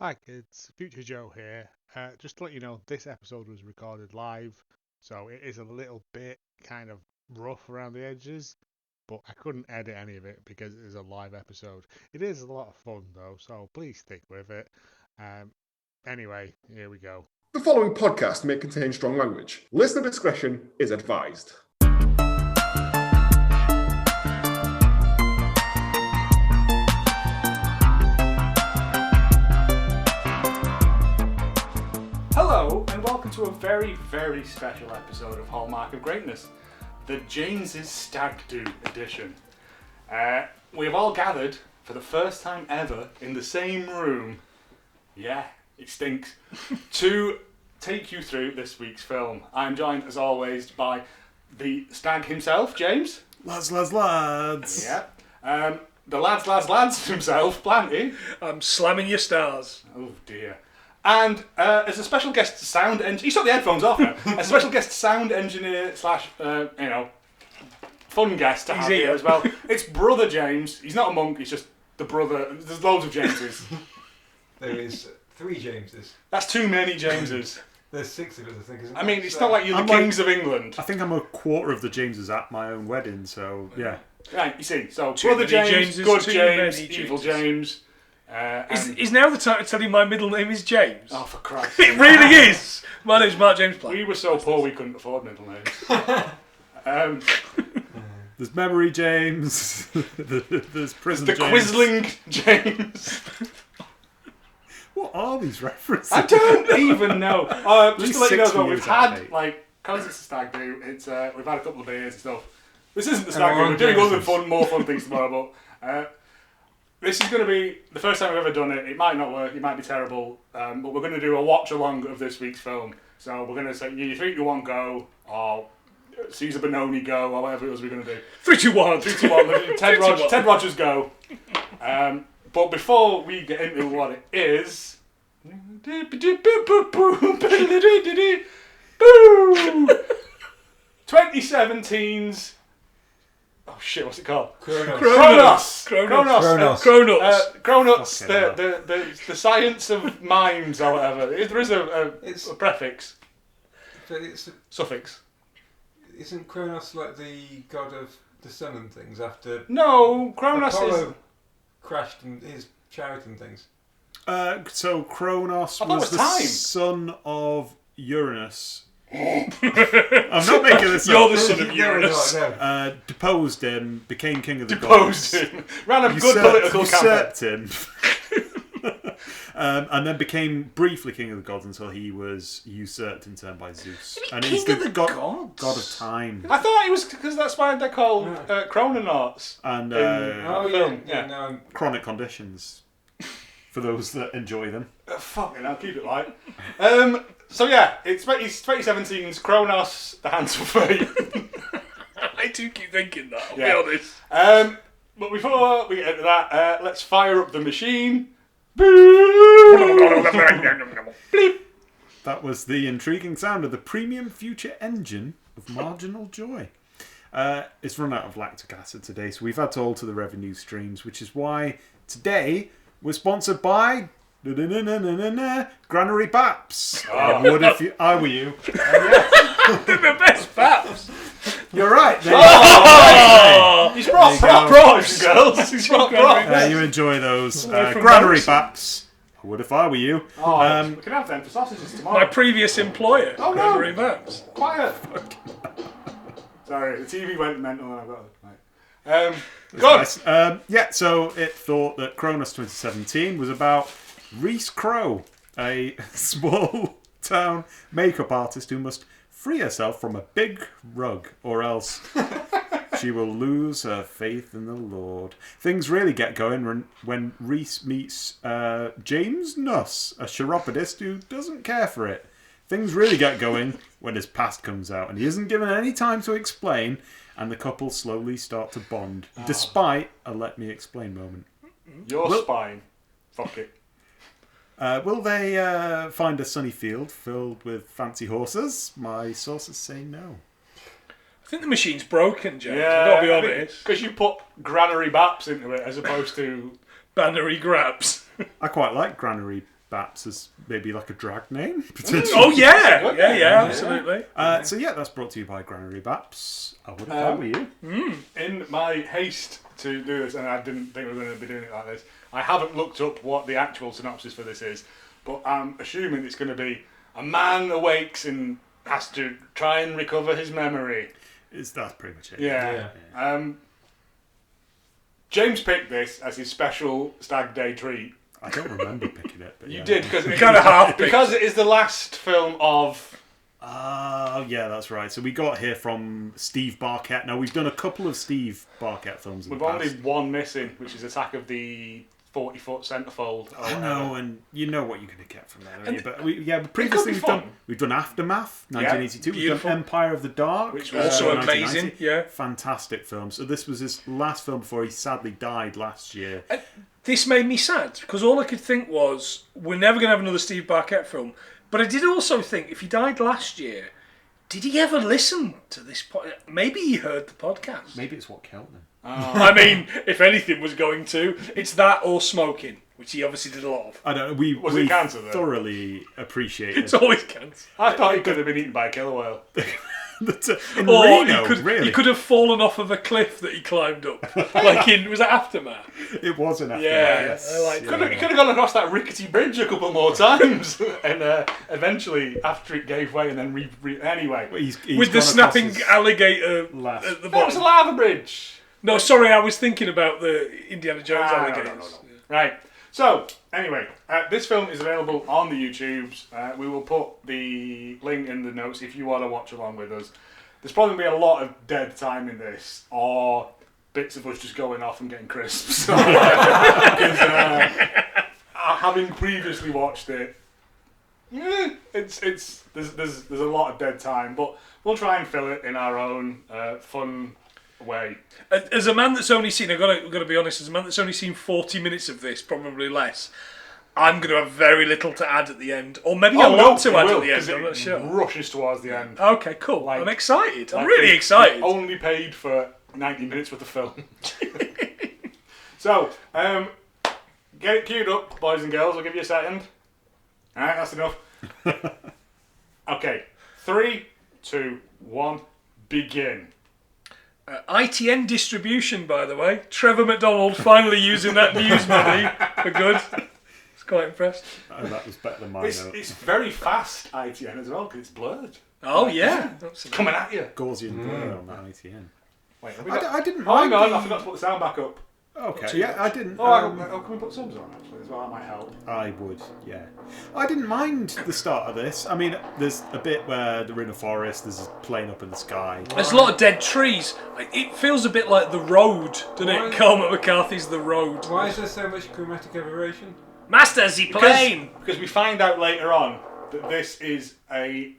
Hi kids, Future Joe here. Just to let you know, this episode was recorded live, so it is a little bit kind of rough around the edges, but I couldn't edit any of it because it is a live episode. It is a lot of fun though, so please stick with it. Anyway, here we go. The following podcast may contain strong language. Listener discretion is advised. Hello, and welcome to a very, very special episode of Hallmark of Greatness, the James's Stag Do edition. We have all gathered for the first time ever in the same room, yeah, it stinks, to take you through this week's film. I'm joined, as always, by the stag himself, James. Lads. Yeah. The lads himself, Planty. I'm slamming your stars. Oh dear. And as a special guest sound engineer, he's got the headphones off now. A special guest sound engineer slash, fun guest to have here as well. It's Brother James. He's not a monk, he's just the brother. There's loads of Jameses. There is 3 Jameses. That's too many Jameses. There's 6 of us, I think, isn't I there? mean, it's not like you're the kings of England. I think I'm a quarter of the Jameses at my own wedding, so yeah. Right, you see. So, Too Brother many James, Jameses, good too James, many evil Jameses. James. And- Is now the time to tell you my middle name is James? Oh, for Christ's It really is! My name's Mark James Platt. We were so poor we couldn't afford middle names. There's Memory James, there's Prison The James. Quisling James. What are these references? I don't even know. Just to let you know, least 6 though, we've years out, had, mate. because it's a stag do, we've had a couple of beers and stuff. This isn't the stag do, on we're doing other James's. more fun things tomorrow, but this is going to be the first time we've ever done it. It might not work, it might be terrible, but we're going to do a watch-along of this week's film. So we're going to say, you 3, 2, 1, go, or Caesar Bononi go, or whatever it was we're going to do. 3, 2, 1. 3, 2, 1, Ted, 3, 2, 1. Ted Rogers go. But before we get into what it is... 2017's... Oh shit, what's it called? Cronus. Cronus. Cronus. The science of mimes or whatever. There is a prefix. But it's, Suffix. isn't Cronus like the god of the sun and things after No, Cronus is... Apollo crashed in his chariot and things? So Cronus I thought it was was the time. son of Uranus. I'm not making this You're up. the son of Uranus. No. Deposed him, became king of the Deposed gods. him. Ran a good political campaign. Usurped him. And then became briefly king of the gods until he was usurped in turn by Zeus. And he's king of the the god gods? of time. I thought it was because that's why they're called chrononauts. And Oh, film, yeah. yeah. No, chronic conditions for those that enjoy them. Fucking hell, keep it light. So yeah, it's 2017's Cronus, The Hands of Fate. I do keep thinking that, I'll Yeah. be honest. But before we get into that, let's fire up the machine. Bleep. That was the intriguing sound of the premium future engine of marginal joy. It's run out of lactic acid today, so we've had to alter the revenue streams, which is why today we're sponsored by Granary Baps. What if I were you? They're the best paps! You're right. He's brought props, girls. He's brought props. You enjoy those from Granary Cronus. Baps. What if I were you? We can have them for sausages tomorrow. My previous employer, Oh, no. Granary Baps. Quiet. Sorry, the TV went mental and I got it. Right. Good. Nice. So it thought that Cronus 2017 was about Reese Crowe, a small town makeup artist who must free herself from a big rug or else she will lose her faith in the Lord. Things really get going when Reese meets James Nuss, a chiropodist who doesn't care for it. Things really get going when his past comes out and he isn't given any time to explain, and the couple slowly start to bond, despite a let me explain moment. Your spine. Fuck it. Will they find a sunny field filled with fancy horses? My sources say no. I think the machine's broken, James. I've got to be honest. Because you put Granary Baps into it as opposed to... Bannery grabs. I quite like Granary Baps as maybe like a drag name, potentially. Oh yeah, yeah, absolutely. So yeah, that's brought to you by Granary Baps. I would have thought with you. In my haste to do this, and I didn't think we were going to be doing it like this, I haven't looked up what the actual synopsis for this is, but I'm assuming it's going to be a man awakes and has to try and recover his memory. That's pretty much it. Yeah. James picked this as his special Stag Day treat. I don't remember picking it, but You yeah. did, because Kind of half because it is the last film of... Oh, yeah, that's right. So we got here from Steve Barkett. Now, we've done a couple of Steve Barkett films in We've the past. only one missing, which is Attack of the 40-foot centerfold. I know, and you know what you're going to get from there, don't you? But it could previously be we've done Aftermath, 1982. We've beautiful. done Empire of the Dark, Which was Also 1990. amazing, yeah. Fantastic film. So this was his last film before he sadly died last year. This made me sad because all I could think was we're never going to have another Steve Barkett film. But I did also think if he died last year, did he ever listen to this? Maybe he heard the podcast. Maybe it's what killed him. I mean, if anything was going to, it's that or smoking, which he obviously did a lot of. I don't know. Was we it cancer, though? thoroughly appreciated It's always cancer. I thought he could have been eaten by a killer whale. in Or Reno, he really. could have fallen off of a cliff that he climbed up. Was that Aftermath? It was an Aftermath, Yeah, yes. I like He could have gone across that rickety bridge a couple more times, and eventually, after it gave way, and then anyway. He's With the gone snapping across his alligator last- at the That was a bottom. lava bridge. No, sorry, I was thinking about the Indiana Jones No. alligators. Right. So, anyway, this film is available on the YouTubes. We will put the link in the notes if you want to watch along with us. There's probably going to be a lot of dead time in this, or bits of us just going off and getting crisps. Because, having previously watched it, there's a lot of dead time, but we'll try and fill it in our own fun way. As a man that's only seen, I've got to be honest, as a man that's only seen 40 minutes of this, probably less, I'm going to have very little to add at the end. Or maybe a lot to add at the end, I'm not sure. Rushes towards the end. Okay, cool. Like- I'm excited. I'm Like, really we excited. Only paid for 90 minutes worth of film. So, get it queued up, boys and girls. I'll give you a second. Alright, that's enough. Okay, 3, 2, 1, begin. ITN distribution, by the way. Trevor McDonald finally using that news money for good. Quite impressed. Oh, that was better than mine. It's very fast ITN as well, because it's blurred. Oh yeah, absolutely. Coming at you. Gaussian blur on that ITN. Wait, have we got... I didn't Oh, hang mind on, the- I forgot to put the sound back up. Okay, yeah, I didn't. Can we put subs on actually as well? That might help. I would, yeah. I didn't mind the start of this. I mean, there's a bit where they're in a forest, there's a plane up in the sky. There's a lot of dead trees. It feels a bit like The Road, doesn't Why- it? Cormac McCarthy's The Road. Why is there so much chromatic aberration? Master's the plane! Because we find out later on that this is a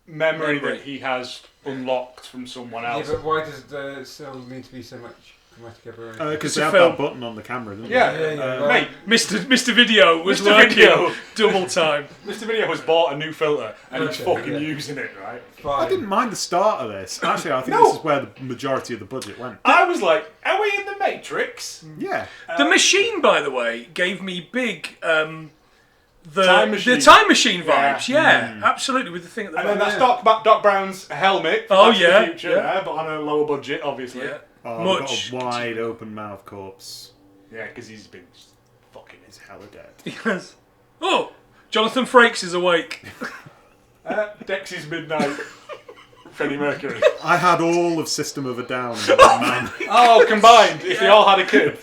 memory Memory. that he has unlocked from someone Yeah, else. but why does there still need to be so much chromatic aberration? Because It's they a have film. that button on the camera, didn't Yeah. they? well, Mate, Mr. Video was Mr. working Video. double time. Mr. Video has bought a new filter and he's Okay, fucking yeah. using it, right? fine. I didn't mind the start of this. Actually, I think No. this is where the majority of the budget went. I was like, are we in the Matrix? Yeah. The machine, by the way, gave me big the Time machine. the time machine Yeah. vibes. Yeah, absolutely. With the thing at the And then back. that's Doc Brown's helmet. Oh, Back to yeah, the future, yeah. there, but on a lower budget, obviously. Yeah. Oh, Much. we've got a wide open mouth corpse. Yeah, because he's been fucking his. He's hella dead. Yes. Oh, Jonathan Frakes is awake. Dexy's Midnight. Freddie Mercury. I had all of System of a Down in one man. Oh, combined. If they all had a kid.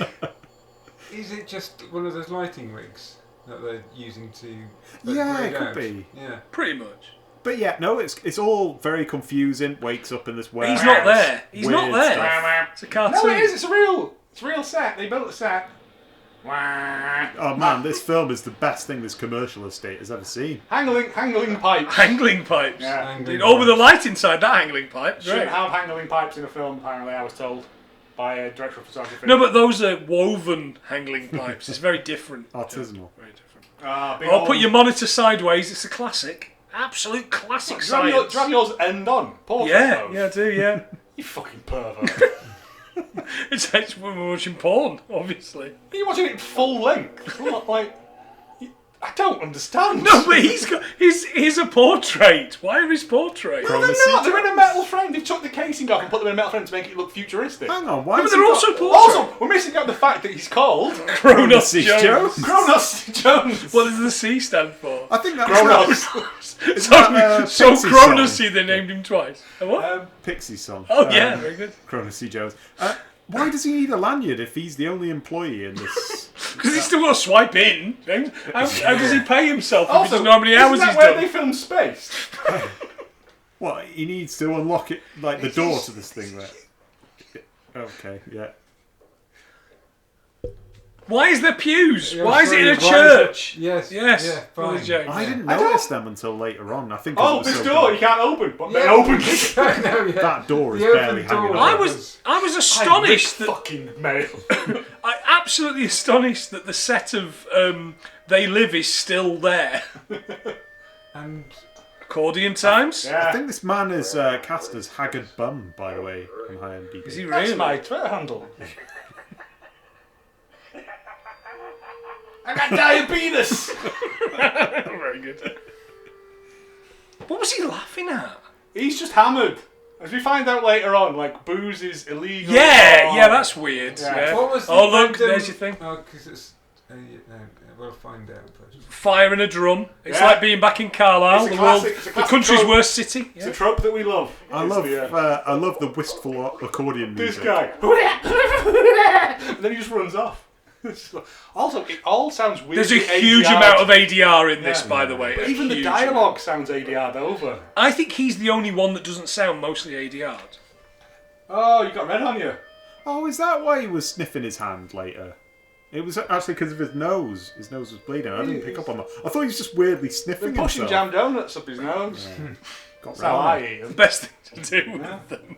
Is it just one of those lighting rigs that they're using to? Yeah, grade it could out? be. Yeah. Pretty much. But yeah, no, it's all very confusing. Wakes up in this warehouse. He's not there. He's not Weird there. stuff. It's a cartoon. No, it is. It's a real set. They built a set. Oh man, this film is the best thing this commercial estate has ever seen. Hangling pipes. Angling pipes. Yeah. Angling Oh, with the pipes. light inside that angling pipe. Shouldn't Great. have hangling pipes in a film, apparently, I was told by a director of photography. No, but those are woven angling pipes. It's very different. Artisanal. Very different. Big I'll old- put your monitor sideways. It's a classic. Absolute classic Do you have science. do you have yours end on? Portrait Yeah, mode? yeah, I do, yeah. You fucking pervert. It's when we're watching porn, obviously. Are you watching it full length? It's not like... I don't understand. No, but he's a portrait. Why are his portraits? No, they're not. They're in a metal frame. They've took the casing off and put them in a metal frame to make it look futuristic. Hang on, why? But has they're he also got- portraits. Also, we're missing out the fact that he's called Cronus Jones? Cronus Jones. What does the C stand for? I think that's Cronus. So Pixie Cronusy, song. they named him twice. And what? Pixie song. Oh yeah, very good. Cronus Jones. Why does he need a lanyard if he's the only employee in this? Because he's still got to swipe in. How does he pay himself if he Also, doesn't know how many hours isn't that he's where done? they film Space? What, he needs to unlock it, like the door to this thing, right? Okay, yeah. Why is there pews? Yeah, Why is it in a sorry, church? Yes. Yes. Yeah, Brother fine. James. I didn't I don't- notice them until later on. I think 'cause Oh, it was this so door dark. you can't open, but then Yeah. open it. I know, yeah. That door is The open barely hanging door. on. I was astonished that fucking male. I absolutely astonished that the set of They Live is still there. And Accordion times. I Yeah, think this man is cast as Haggard Bum, by the way, on IMDb. Is he that's really? my Twitter handle. I got diabetes. Very good. What was he laughing at? He's just hammered. As we find out later on, like booze is illegal. Yeah, that's weird. Yeah. Yeah. what was the Oh look, random- there's your thing. Oh, because it's. No, we'll find out first. Fire in a drum. It's Yeah. like being back in Carlisle, It's a the world, classic- it's a the classic country's trope. worst city. It's Yeah. a trope that we love. I love the wistful accordion This music. guy. And then he just runs off. Also, it all sounds weird. There's a huge amount of ADR in this, Yeah. by the way. But a even the huge dialogue sounds ADR'd over. amount. I think he's the only one that doesn't sound mostly ADR'd. Oh, you got red on you. Oh, is that why he was sniffing his hand later? It was actually because of his nose. His nose was bleeding. I didn't pick up on that. I thought he was just weirdly sniffing Been pushing himself. jam donuts up his nose. Got That's how red I on it. eat them. Best thing to do with them.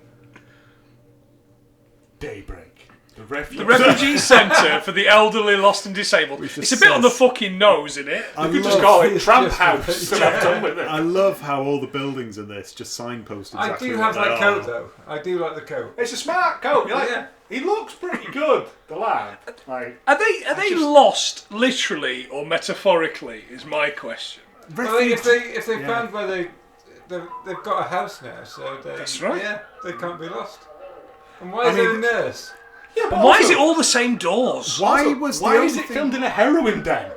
Daybreak. The refuge. The Refugee Centre for the Elderly, Lost and Disabled. Which It's just a bit on the says- fucking nose, isn't it? I You could just love- call it It's Tramp just- House and have done with it. I love how all the buildings in this just signpost I exactly do what have they that are. coat though. I do like the coat. It's a smart coat. You're like, Yeah. he looks pretty good, the lad. Like, Are they lost literally or metaphorically? Is my question. Well, if they Yeah. found where they've got a house now, so they That's right. Yeah, they can't be lost. And why is there a nurse? yeah, but Why is also- it all the same doors? Why also, was why the is only it thing- filmed in a heroin den?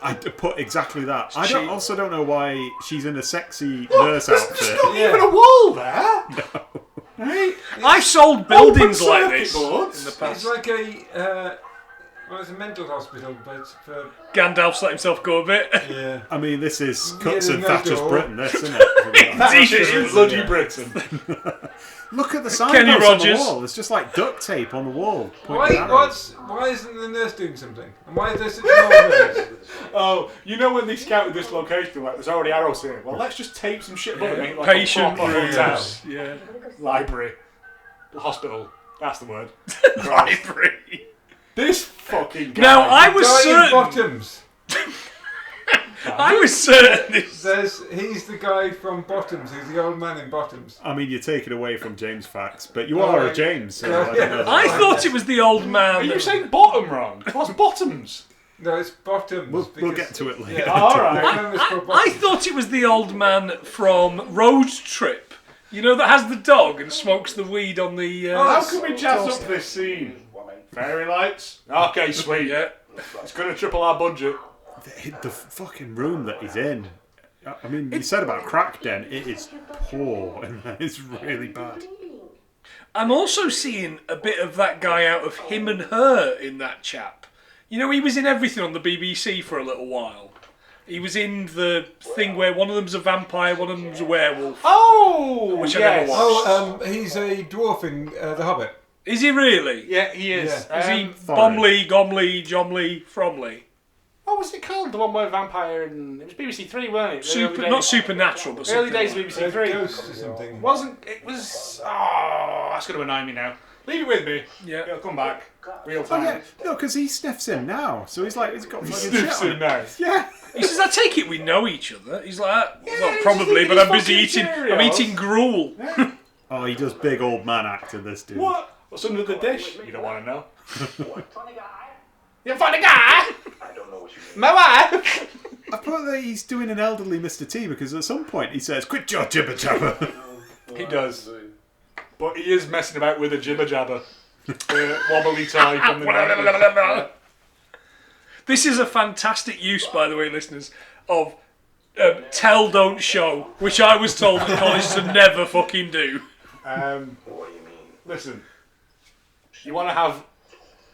I put exactly that. I cheap. also don't know why she's in a sexy Look, nurse there's outfit. not Yeah. even a wall there. Right? I've sold buildings Open like circuit this boards. in the It's past. like a well, it's a mental hospital, but for Gandalf's let himself go a bit. yeah. I mean, this is Yeah, Cuts there's and no Thatcher's door. Britain, this, isn't it? That's Indeed it just is. bloody Yeah. Britain. Look at the Kenny signposts on Rogers. the wall. There's just like duct tape on the wall. pointing arrows. Why isn't the nurse doing something? And why is there such small nurse? Oh, you know when they scouted this location, like, there's already arrows here. Well, let's just tape some shit above it, make it like Patient a proper hotel. rooms. Yeah. Library. Hospital. That's the word. Library. This fucking guy. Now, I was Guy in certain. Bottoms. I was certain this. He's the guy from Bottoms. He's the old man in Bottoms. I mean, you're taking away from James facts, but you are a right. James. So Yeah, I don't yeah. know. I thought it was the old man. Are you saying bottom wrong? What's bottoms? No, it's Bottoms. We'll because- get to it later. Yeah. Alright. The film is called I Bottoms. thought it was the old man from Road Trip. You know, that has the dog and smokes the weed on the. How can we jazz up this scene? Fairy lights? Okay, sweet. Yeah. It's going to triple our budget. The fucking room that he's in. I mean, you said about Crack Den, it is poor and it's really bad. I'm also seeing a bit of that guy out of Him and Her in that chap. You know, he was in everything on the BBC for a little while. He was in the thing where one of them's a vampire, one of them's a werewolf. Oh! Which I yes. never watched. He's a dwarf in The Hobbit. Is he really? Yeah, he is. Yeah. Is he Thorne. Bomley, Gomley, Jomley, Fromley? What was it called? The one where vampire and... It was BBC Three, wasn't it? The early days- Not supernatural, but Early something days of like BBC Three. Ghost or something. Wasn't... It was... Oh, that's going to annoy me now. Leave it with me. Yeah. It'll come back. Real Oh time. yeah, no, because he sniffs him now, so he's like, he's got He fucking sniffs shit on him him. now. Yeah. He says, I take it we know each other. He's like, well, he's probably, eating but his I'm busy fucking eating. I'm Cheerios. eating gruel. Oh, he does big old man acting, this dude. What? What's under the dish? You don't want to know. You find a guy? I don't know what you mean. My wife? I thought that he's doing an elderly Mr. T because at some point he says, "Quit your jibber jabber." He does. But he is messing about with a jibber jabber. Wobbly toy from the 90s. This is a fantastic use, by the way, listeners, of tell, don't show, which I was told at college to never fucking do. What do you mean? Listen, you want to have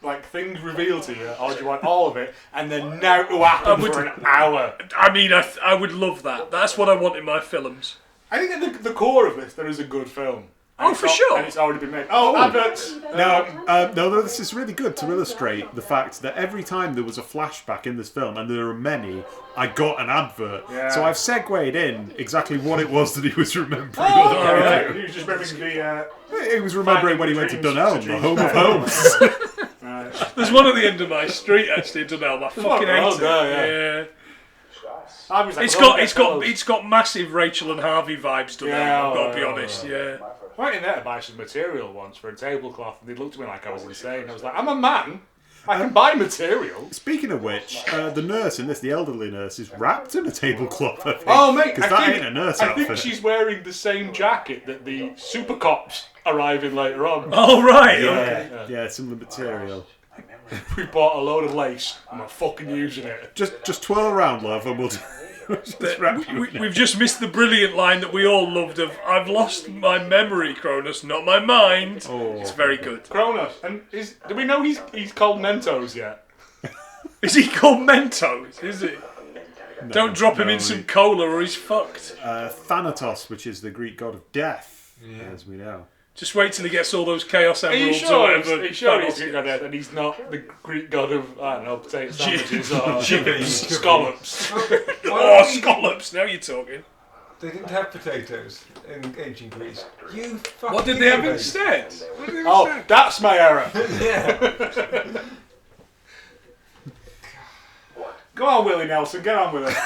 like things revealed to you, or do you want all of it, and then now to happen for an hour? I mean, I would love that. That's what I want in my films. I think at the core of this, there is a good film. Oh, for sure. And it's already been made. Oh, adverts! No, this is really good to illustrate the fact that every time there was a flashback in this film, and there are many, I got an advert. Yeah. So I've segued in exactly what it was that he was remembering. Oh, okay. He was just remembering He was remembering when he went to Dunelm, the home of homes. There's one at the end of my street, actually, in Dunelm. I fucking hate it. Yeah. It's got massive Rachel and Harvey vibes, Dunelm, I've got to be honest, yeah. I went in there to buy some material once for a tablecloth, and they looked at me like I was insane. I was like, I'm a man. I can buy material. Speaking of which, the nurse in this, the elderly nurse, is wrapped in a tablecloth, I think. Oh, mate, because that ain't a nurse I outfit. think she's wearing the same jacket that the super cops arrive in later on. Oh, right. Okay. Yeah, similar material. We bought a load of lace, and we're fucking using it. Just twirl around, love, and we'll just wrap you. We've just missed the brilliant line that we all loved of, "I've lost my memory, Cronus, not my mind." Oh. It's very good. Cronus, and do we know he's called Mentos yet? Is he called Mentos? Is he? No, Don't drop him in some cola or he's fucked. Thanatos, which is the Greek god of death, as we know. Just wait till he gets all those Chaos Are you Emeralds or sure? whatever. Are you sure he's Greek god of death, and he's not the Greek god of, I don't know, potato sandwiches or scallops? Oh, scallops! Now you're talking. They didn't have potatoes in ancient Greece. You fucking What did they have idiot. instead? Oh, that's my error. Yeah. Go on, Willie Nelson, get on with it.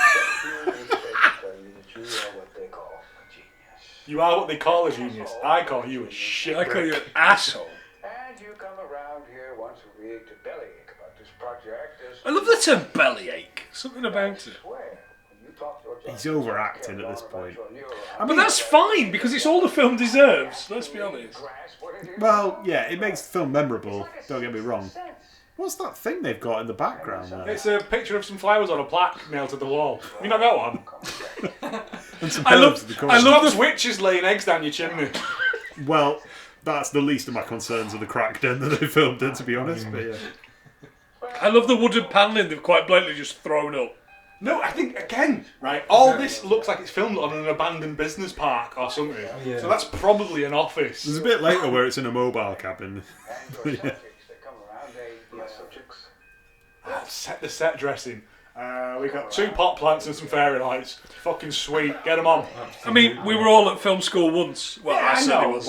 You are what they call a genius. I call you a shit. I call you an asshole. And you come around here once a week to bellyache about this project. I love the term bellyache. Something about it. He's overacting at this point. But that's fine, because it's all the film deserves, let's be honest. Well, yeah, it makes the film memorable, don't get me wrong. What's that thing they've got in the background there? It's a picture of some flowers on a plaque nailed to the wall. You not got one? And some I love- herbs in the corner. I love Stop witches laying eggs down your chimney. Well, that's the least of my concerns of the crack den that they filmed in, to be honest. But yeah. I love the wooden panelling they've quite blatantly just thrown up. No, I think, again, right, all this looks like it's filmed on an abandoned business park or something. Yeah. So that's probably an office. There's a bit later where it's in a mobile cabin. Yeah. The set dressing. We've got 2 pot plants and some fairy lights. Fucking sweet. Get them on. I mean, we were all at film school once. Well, Yeah, I certainly know, was.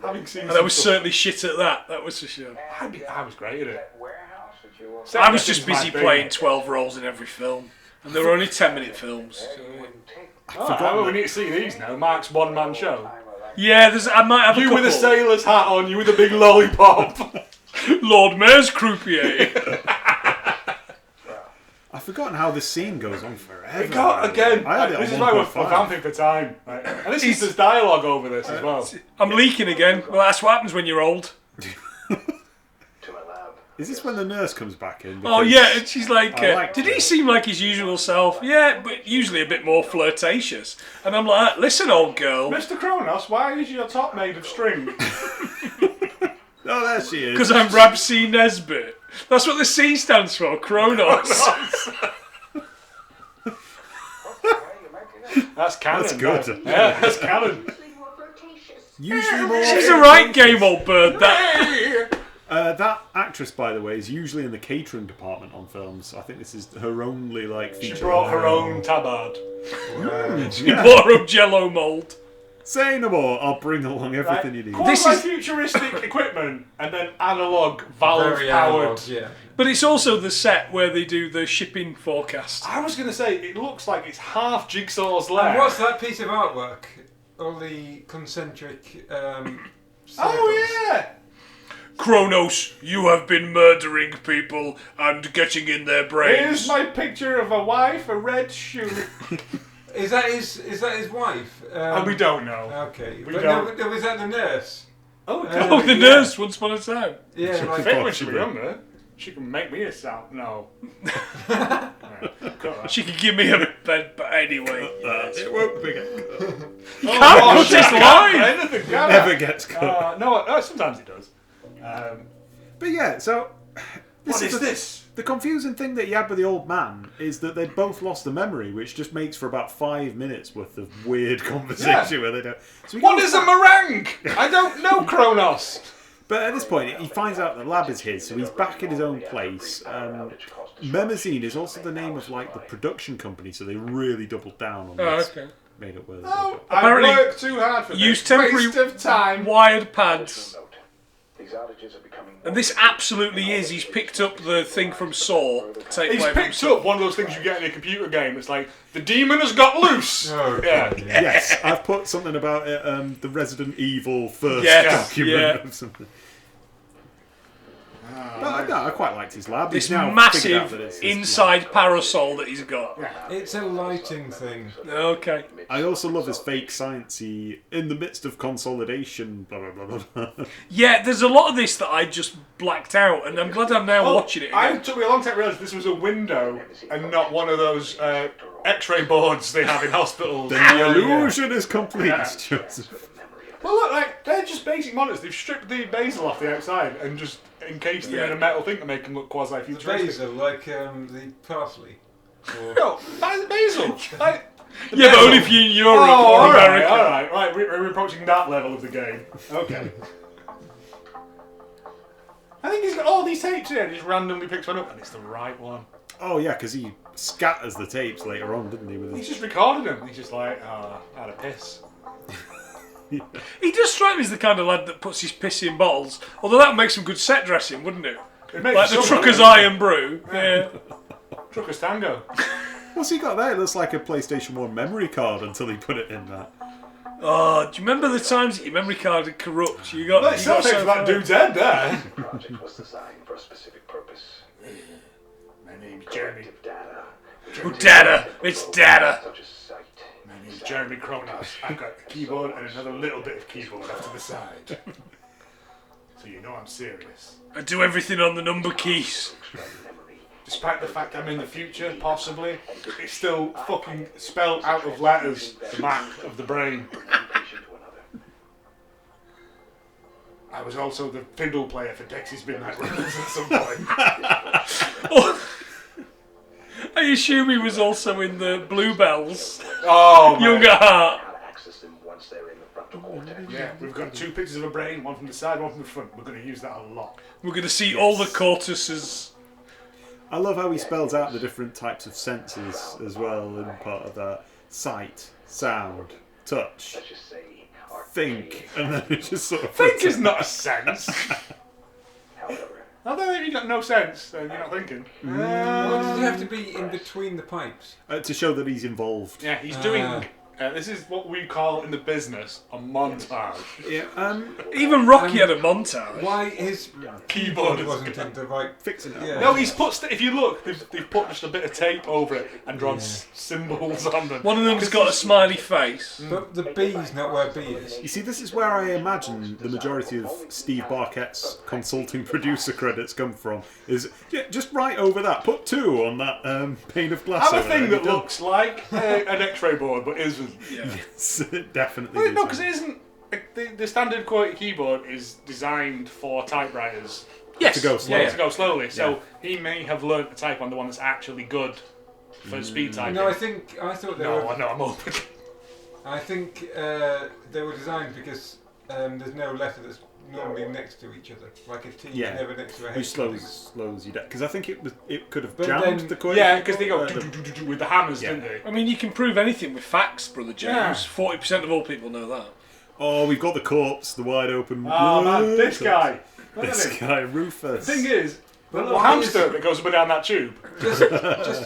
but having seen And I some was stuff- certainly shit at that, that was for sure. I was great at it. I was just Set dressing's busy my playing thing. 12 roles in every film. And they were only 10-minute films. Oh, we need to see these now. Mark's one-man show. Yeah, I might have a You couple. with a sailor's hat on, you with a big lollipop. Lord Mayor's croupier. I've forgotten how this scene goes on forever. Again, I had it this on is why we're 1.5. vamping for time. Right? And there's dialogue over this as well. I'm leaking again. Well, that's what happens when you're old. Is this when the nurse comes back in? Oh, Because yeah, and she's like, I liked did it. he seem like his usual self? Yeah, but usually a bit more flirtatious. And I'm like, listen, old girl. Mr. Cronus, why is your top made of string? Oh, there she is. Because I'm Rab C. Nesbitt. That's what the C stands for, Cronus. That's canon. That's good. though. Yeah, that's canon. Usually more. She's a right game old bird, that. That actress, by the way, is usually in the catering department on films. I think this is her only feature. She brought her own tabard. She bought her own Jello mould. Say no more. I'll bring along everything you need. This is futuristic equipment and then analog valve Very powered. analog, yeah. But it's also the set where they do the shipping forecast. I was going to say it looks like it's half Jigsaw's And left. what's that piece of artwork? All the concentric circles. Oh yeah. Cronus, you have been murdering people and getting in their brains. Here's my picture of a wife, a red shoe. Is that his wife? And we don't know. Okay. We But don't. no, was that the nurse? Oh, Oh, the nurse, once upon a time. Yeah, I like, think when she was younger, she can make me a sound. No. Right, cut that. She could give me a bed, but anyway. It won't be Can't cut this line! Anything, can never I? gets cut. No, sometimes he does. But yeah, so What is this? The confusing thing that you had with the old man is that they'd both lost the memory, which just makes for about 5 minutes worth of weird conversation where they don't. So What is a meringue? I don't know, Cronus. But at this point, he finds out the lab is his, so he's back in his own place. Memazine is also the name of like the production company, so they really doubled down on Oh, this. okay. Made it worth it. Oh, Apparently, I worked too hard for use this. temporary Waste of time. wired pads. These outages are becoming And this absolutely is. He's picked up the thing from Saw. Take He's away from picked Saw. up one of those things you get in a computer game. It's like, the demon has got loose. Oh, Yeah. God. Yes, I've put something about it, the Resident Evil first Yes, document yeah. of something. But I quite liked his lab. This He's now figured out massive that it's his inside parasol that he's got. It's a lighting thing. Okay. I also love his fake sciencey in the midst of consolidation. Blah blah blah blah. blah. Yeah, there's a lot of this that I just blacked out, and I'm glad I'm now watching it again. It took me a long time to realise this was a window and not one of those X-ray boards they have in hospitals. The illusion is complete, Yeah. Joseph. Well, look, like they're just basic monitors. They've stripped the basil off the outside and just encased them in a metal thing to make them look quasi-futuristic. Basil, like the parsley. Or... No, basil. Like, Yeah, but only if you're in Europe oh, or all right, America. all right, right. We're approaching that level of the game. Okay. I think he's got all these tapes here. He just randomly picks one up, and it's the right one. Oh yeah, because he scatters the tapes later on, didn't he? With He's his... just recorded them. He's just like, I had a piss. He does strike me as the kind of lad that puts his piss in bottles. Although that would make some good set dressing, wouldn't it? It makes Like the some Trucker's money. Iron Brew. Yeah. Trucker's Tango. What's he got there? It looks like a PlayStation 1 memory card until he put it in that. Oh, do you remember the times that your memory card would corrupt? You got. Well, it's you got self-tape for that dude's head there. The project was designed for a specific purpose. My name's Jeremy. Data. Oh, data. It's data. Such a sight. My name's Jeremy Cronus. I've got a keyboard and another little bit of keyboard off to the side. So you know I'm serious. I do everything on the number keys. Despite the fact I'm in the future, possibly, it's still fucking spelled out of letters, the map of the brain. I was also the fiddle player for Dexy's Midnight Runners at some point. I assume he was also in the Bluebells. Oh, man. Young at heart. Access them once they're in the frontal cortex. Yeah, we've got 2 pictures of a brain, one from the side, one from the front. We're going to use that a lot. We're going to see all the cortices. I love how he spells out the different types of senses as well in part of that. Sight, sound, touch, Let's just say think, and then it just sort of... Think is not a sense. however. I don't think you've got no sense, then you're not thinking. Why does it have to be in between the pipes? to show that he's involved. Yeah, he's doing... this is what we call in the business a montage. Yeah, Even Rocky had a montage. Why his Keyboard wasn't in the right... fixing it. Yeah. No, he's put... If you look, they've put just a bit of tape over it and drawn symbols on them. One of them's got a smiley face. But the B's not where B is. You see, this is where I imagine the majority of Steve Barkett's consulting producer credits come from. Is just right over that. Put 2 on that pane of glass. Have a over there, thing that and you're looks like an X-ray board, but isn't. Yeah. done. Yes, it definitely. Well, is. no, because it isn't. The standard quality keyboard is designed for typewriters Yes. To go slow. to go slowly. So he may have learnt to type on the one that's actually good for speed typing. No, I thought they were... No, I'm open. I think they were designed because there's no letter that's normally next to each other. Like a T is Yeah. never next to a H. Which slows you down. Because I think it could have But jammed then- the QWERTY. Yeah, because they go keyboard, with the hammers, Yeah. didn't they? I mean, you can prove anything with facts, Brother James. Yeah. 40% of all people know that. Oh, we've got the corpse, the wide open. Oh man, this corpse. guy. Look at This him. guy, Rufus. The thing is, the But little why hamster is- that goes up and down that tube. Just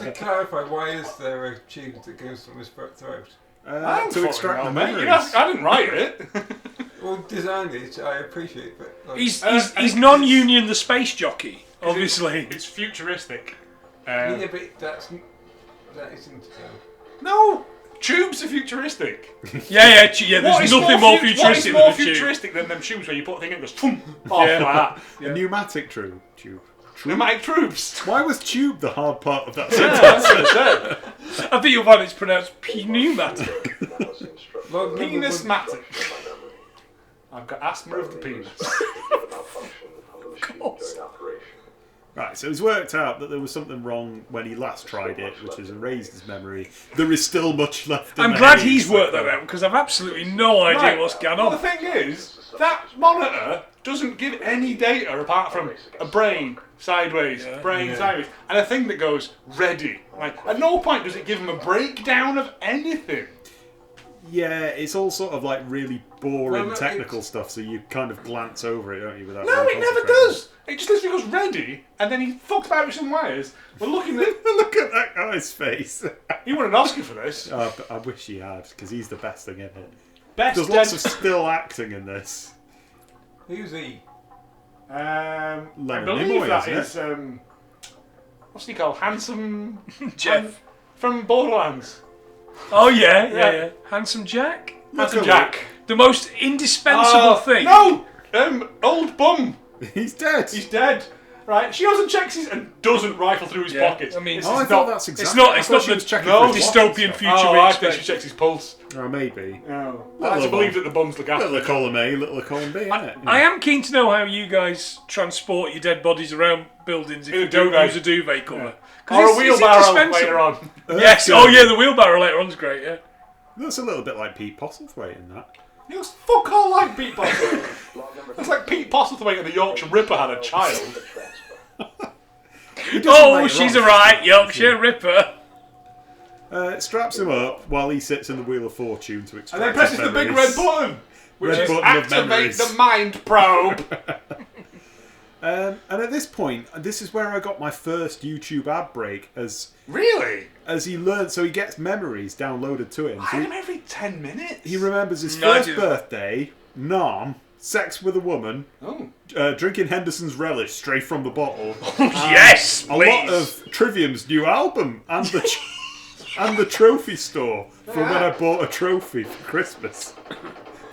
to clarify, why is there a tube that goes from his throat? I'm to extract the fucking hell, mate. memories. I didn't write it. Well, designed it, I appreciate it. Like, He's non-union, the space jockey, obviously. It's futuristic. yeah, but that isn't. No! Tubes are futuristic. Yeah. There's nothing more futuristic What is more than a tube. futuristic than them tubes where you put a thing in and it goes thump, off like that? A pneumatic tube. Pneumatic tubes. Why was tube the hard part of that Yeah, sentence? that's what I said. I think you'll find it's pronounced pneumatic. Penismatic. I've got asthma of the penis. Of course. Right, so it's worked out that there was something wrong when he last tried it, which has erased his memory. There is still much left in I'm the glad haze. he's worked that out because I've absolutely no idea what's going Well, the on. thing is, that monitor doesn't give any data apart from a brain sideways, sideways, and a thing that goes ready. Like, at no point does it give him a breakdown of anything. Yeah, it's all sort of like really boring Well, technical stuff, so you kind of glance over it, don't you? Without No, really it never concentrating. does. It just literally goes ready, and then he fucks about with some wires. We're looking at. Look at that guy's face. He won an Oscar for this. But I wish he had, because he's the best thing in it. Best There's dead. lots of still acting in this. Who's he? I Leonard believe Nimoy, that isn't is. What's he called? Handsome Jeff. from Borderlands. Oh yeah. Handsome Jack. Handsome Jack. The most indispensable thing. No, old bum. He's dead. He's dead. Right? She goes and checks his and doesn't rifle through his Yeah, pockets. I mean, This Oh, is I not- thought that's exactly. not- I it's thought not she the was checking no, for his dystopian pockets. future. Oh, we I think she expect. checks his pulse. Oh, maybe. No, I like to Little believe bum. that the bums look after. Little column A, little column B, innit? I am keen to know how you guys transport your dead bodies around buildings if In a you don't duvet. use a duvet cover. 'Cause Or a it's wheelbarrow indispensable. later on. Yes. Oh yeah, the wheelbarrow later on's great. Yeah. That's a little bit like Pete Postlethwaite in that. He looks fuck all like Pete Postlethwaite. It's like Pete Postlethwaite and the Yorkshire Ripper had a child. Oh, she's alright, Yorkshire Ripper. Straps him up while he sits in the Wheel of Fortune to extract And then presses his the big memories. red button, which Red is button of activate memories. the mind probe. And at this point, this is where I got my first YouTube ad break as Really? he learns. So he gets memories downloaded to him. I So had him every 10 minutes. he remembers his No, I first didn't. birthday, Nam, sex with a woman, Oh. drinking Henderson's Relish straight from the bottle, Yes, a lot of Trivium's new album, and the and the trophy store from when I bought a trophy for Christmas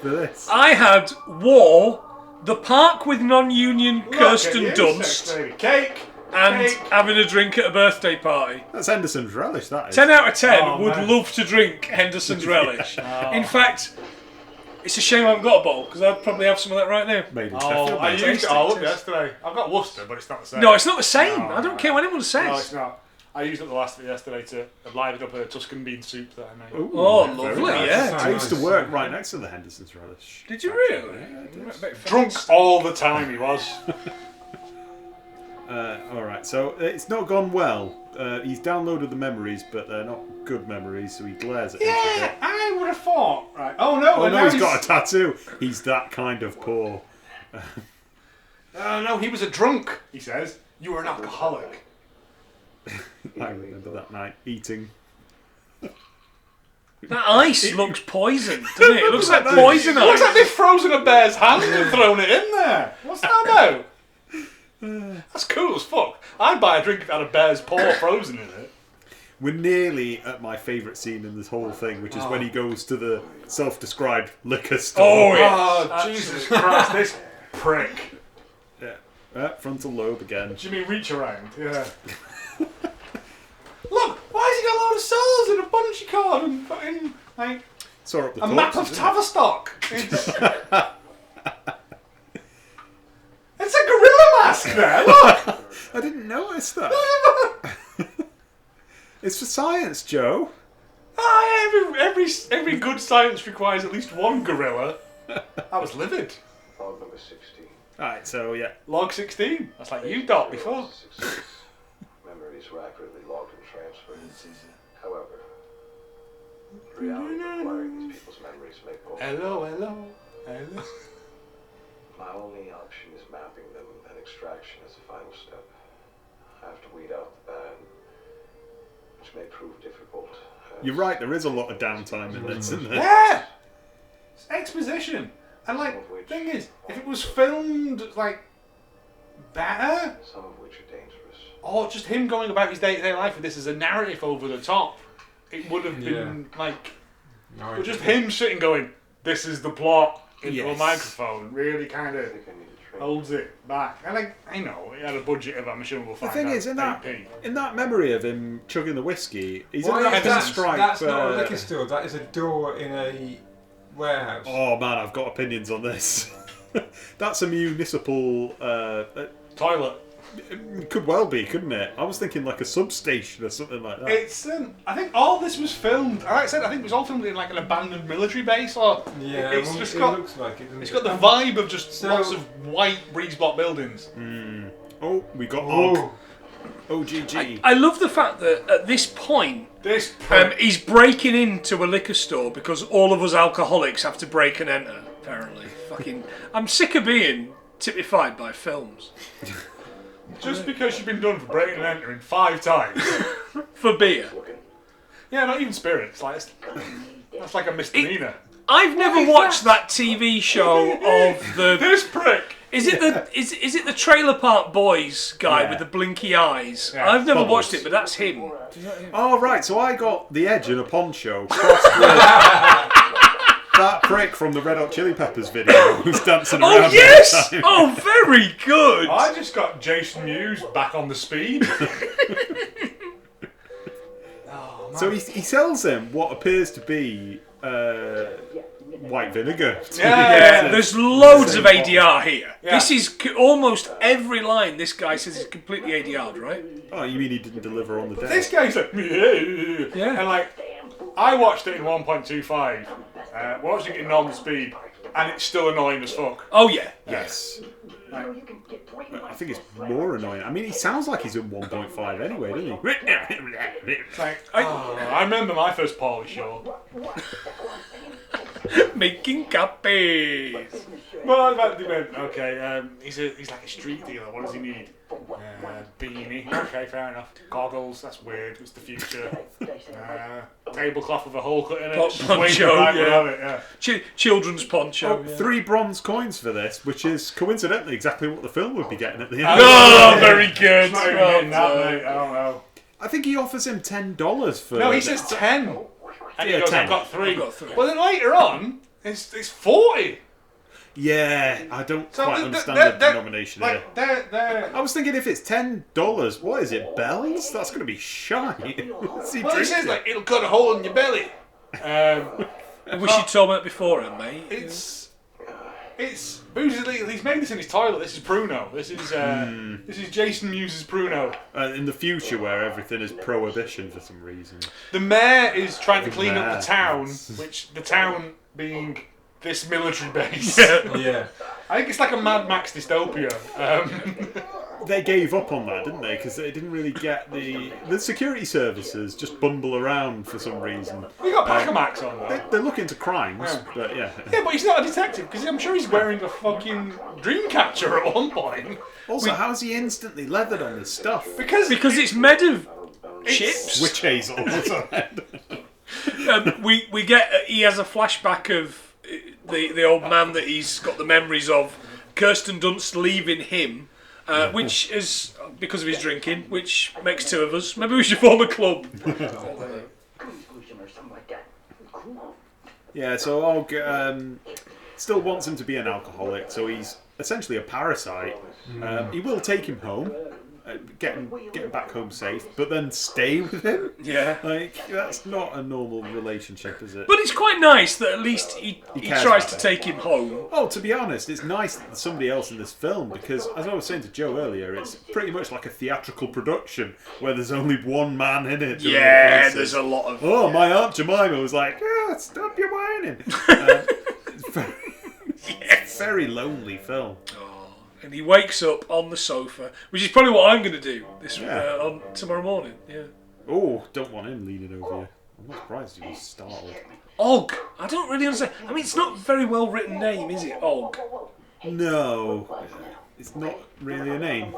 for this. I had War, The Park with Non-Union Kirsten Look at you, Dunst, sex lady. Cake. and Cake. having a drink at a birthday party. That's Henderson's Relish, that is. 10 out of 10 Oh, would man. love to drink Henderson's Relish. In fact, it's a shame I haven't got a bowl because I'd probably have some of that right now. Made in Oh, Sheffield, I mate. used it all up yesterday. I've got Worcester, but it's not the same. No, it's not the same. No, I don't care what anyone says. No, it's not. I used up the last of it yesterday to liven up a Tuscan bean soup that I made. Ooh, Oh, very lovely, nice. yeah. I used to work right next to the Henderson's Relish. Did you really? Drunk all the time he was. Alright, so it's not gone well. He's downloaded the memories, but they're not good memories, so he glares at him for a Yeah, bit. I would have thought. Right. Oh no! Oh and no, now he's got a tattoo. He's that kind of poor. Oh no, he was a drunk. He says you were an alcoholic. I remember that night eating. That ice looks poisoned, doesn't it? It looks like poison It looks like ice. they've frozen a bear's hand and thrown it in there. What's that about? That's cool as fuck. I'd buy a drink if it had a bear's paw frozen in it. We're nearly at my favourite scene in this whole thing, which is when he goes to the self-described liquor store. Oh, yeah. Oh Jesus Christ! This prick. Frontal lobe again. Do you mean reach around? Yeah. Look, why has he got a load of souls in a bungee cord and fucking like Saw up the a map of corpses, didn't it? Tavistock? It's a gorilla mask there. Look. I didn't notice that. It's for science, Joe. Every good science requires at least one gorilla. I was livid. Log number 16. Alright, so yeah. Log 16. That's like you dot before. Memories were accurately logged and transferred. However, the reality of acquiring these people's memories may pose. Hello. My only option is mapping them, and extraction as a final step. I have to weed out the bad, which may prove difficult. You're right, there is a lot of downtime in this, isn't there? Yeah. It's exposition. And like, thing is, if it was filmed like better, Some of which are dangerous. or just him going about his day-to-day life with this as a narrative over the top, it would have been like, No, but just him sitting going, "This is the plot," into a Yes. microphone, really kind I of think I need to train. holds it back. And I know he had a budget of, I'm sure we'll The find thing out, is, in 8p. that memory of him chugging the whiskey, he's Why in that is that? pinstripe. That's not a liquor store. That is a door in a warehouse. Oh man, I've got opinions on this. That's a municipal. Toilet. It could well be, couldn't it? I was thinking like a substation or something like that. It's I think all this was filmed. Like I said, I think it was all filmed in like an abandoned military base, or Yeah, it's well, just it got. looks like it. Doesn't It's it? got the vibe of just So- lots of white breeze block buildings. Oh, we got Oh, OGG. I love the fact that at this point, This he's breaking into a liquor store because all of us alcoholics have to break and enter, apparently. Fucking, I'm sick of being typified by films. just because you've been done for breaking and entering 5 times. For beer. Yeah, not even spirits. Like that's like a misdemeanor. I've never watched that TV show of the... This prick. Is it the Trailer Park Boys guy Yeah. with the blinky eyes? Yeah, I've never Bubbles. watched it, but that's him. Oh right, so I got the Edge in a poncho crossed with that prick from the Red Hot Chili Peppers video who's dancing around. Oh all the yes! time. Oh, very good. I just got Jason Mewes back on the speed. Oh, man. So he sells him what appears to be white vinegar. Yeah. There's loads of ADR here. Yeah. This is almost every line this guy says is completely ADR'd, right? Oh, you mean he didn't deliver on the day? This guy's like, yeah. And like, I watched it in 1.25, watching it in normal speed, and it's still annoying as fuck. Oh yeah. Yes. I think it's more annoying. I mean, he sounds like he's in 1.5 anyway, doesn't he? It's like, I remember my first Paulie show. Making copies. Well, they went, okay, he's like a street dealer, what does he need? Beanie, okay, fair enough. Goggles, that's weird, it's the future. Tablecloth with a hole cut in it. Poncho, Wait till I yeah. have it, yeah. Children's poncho. Oh, 3 bronze coins for this, which is coincidentally exactly what the film would be getting at the end. Oh, very good. It's not even Well getting that, done. mate, I don't know. I think he offers him $10 for. No, he says 10. And Yeah, he goes, 10. I've got 3. I've got 3. Well, then later on, it's 40. Yeah, I don't So quite they're- understand they're- the they're- denomination here. Like, they're... I was thinking if it's $10, what is it, bells? That's going to be shy. What's he Well, he drinking? says, like, it'll cut a hole in your belly. I wish you'd told me that beforehand, mate. It's Boozy's. He's made this in his toilet. This is Pruno. This is Jason Mewes' Pruno. In the future where everything is prohibition for some reason. The mayor is trying to The clean up mayor, the town, yes. which the town being this military base. yeah. I think it's like a Mad Max dystopia. They gave up on that, didn't they? Because they didn't really get the security services just bumble around for some reason. We got Pacamax on that. They're looking into crimes, but yeah. Yeah, but he's not a detective because I'm sure he's wearing a fucking dream catcher at one point. Also, how's he instantly leathered on this stuff? Because Because it's made of chips. Witch hazel. We get he has a flashback of the old man that he's got the memories of. Kirsten Dunst leaving him, which is because of his drinking, which makes 2 of us. Maybe we should form a club. Yeah, so Og still wants him to be an alcoholic, so he's essentially a parasite. He will take him home, get him back home safe, but then stay with him? Yeah. Like, that's not a normal relationship, is it? But it's quite nice that at least he cares tries about to it. take him home. Oh, to be honest, it's nice that there's somebody else in this film because, as I was saying to Joe earlier, it's pretty much like a theatrical production where there's only one man in it. doing all the Yeah, voices. there's a lot of... Oh, my Aunt Jemima was like, stop your whining. It's a very lonely film. And he wakes up on the sofa, which is probably what I'm going to do Yeah. on tomorrow morning. Yeah. Oh, don't want him leaning over you. I'm not surprised he was startled. Og. I don't really understand. I mean, it's not a very well written name, is it? Og. No, it's not really a name.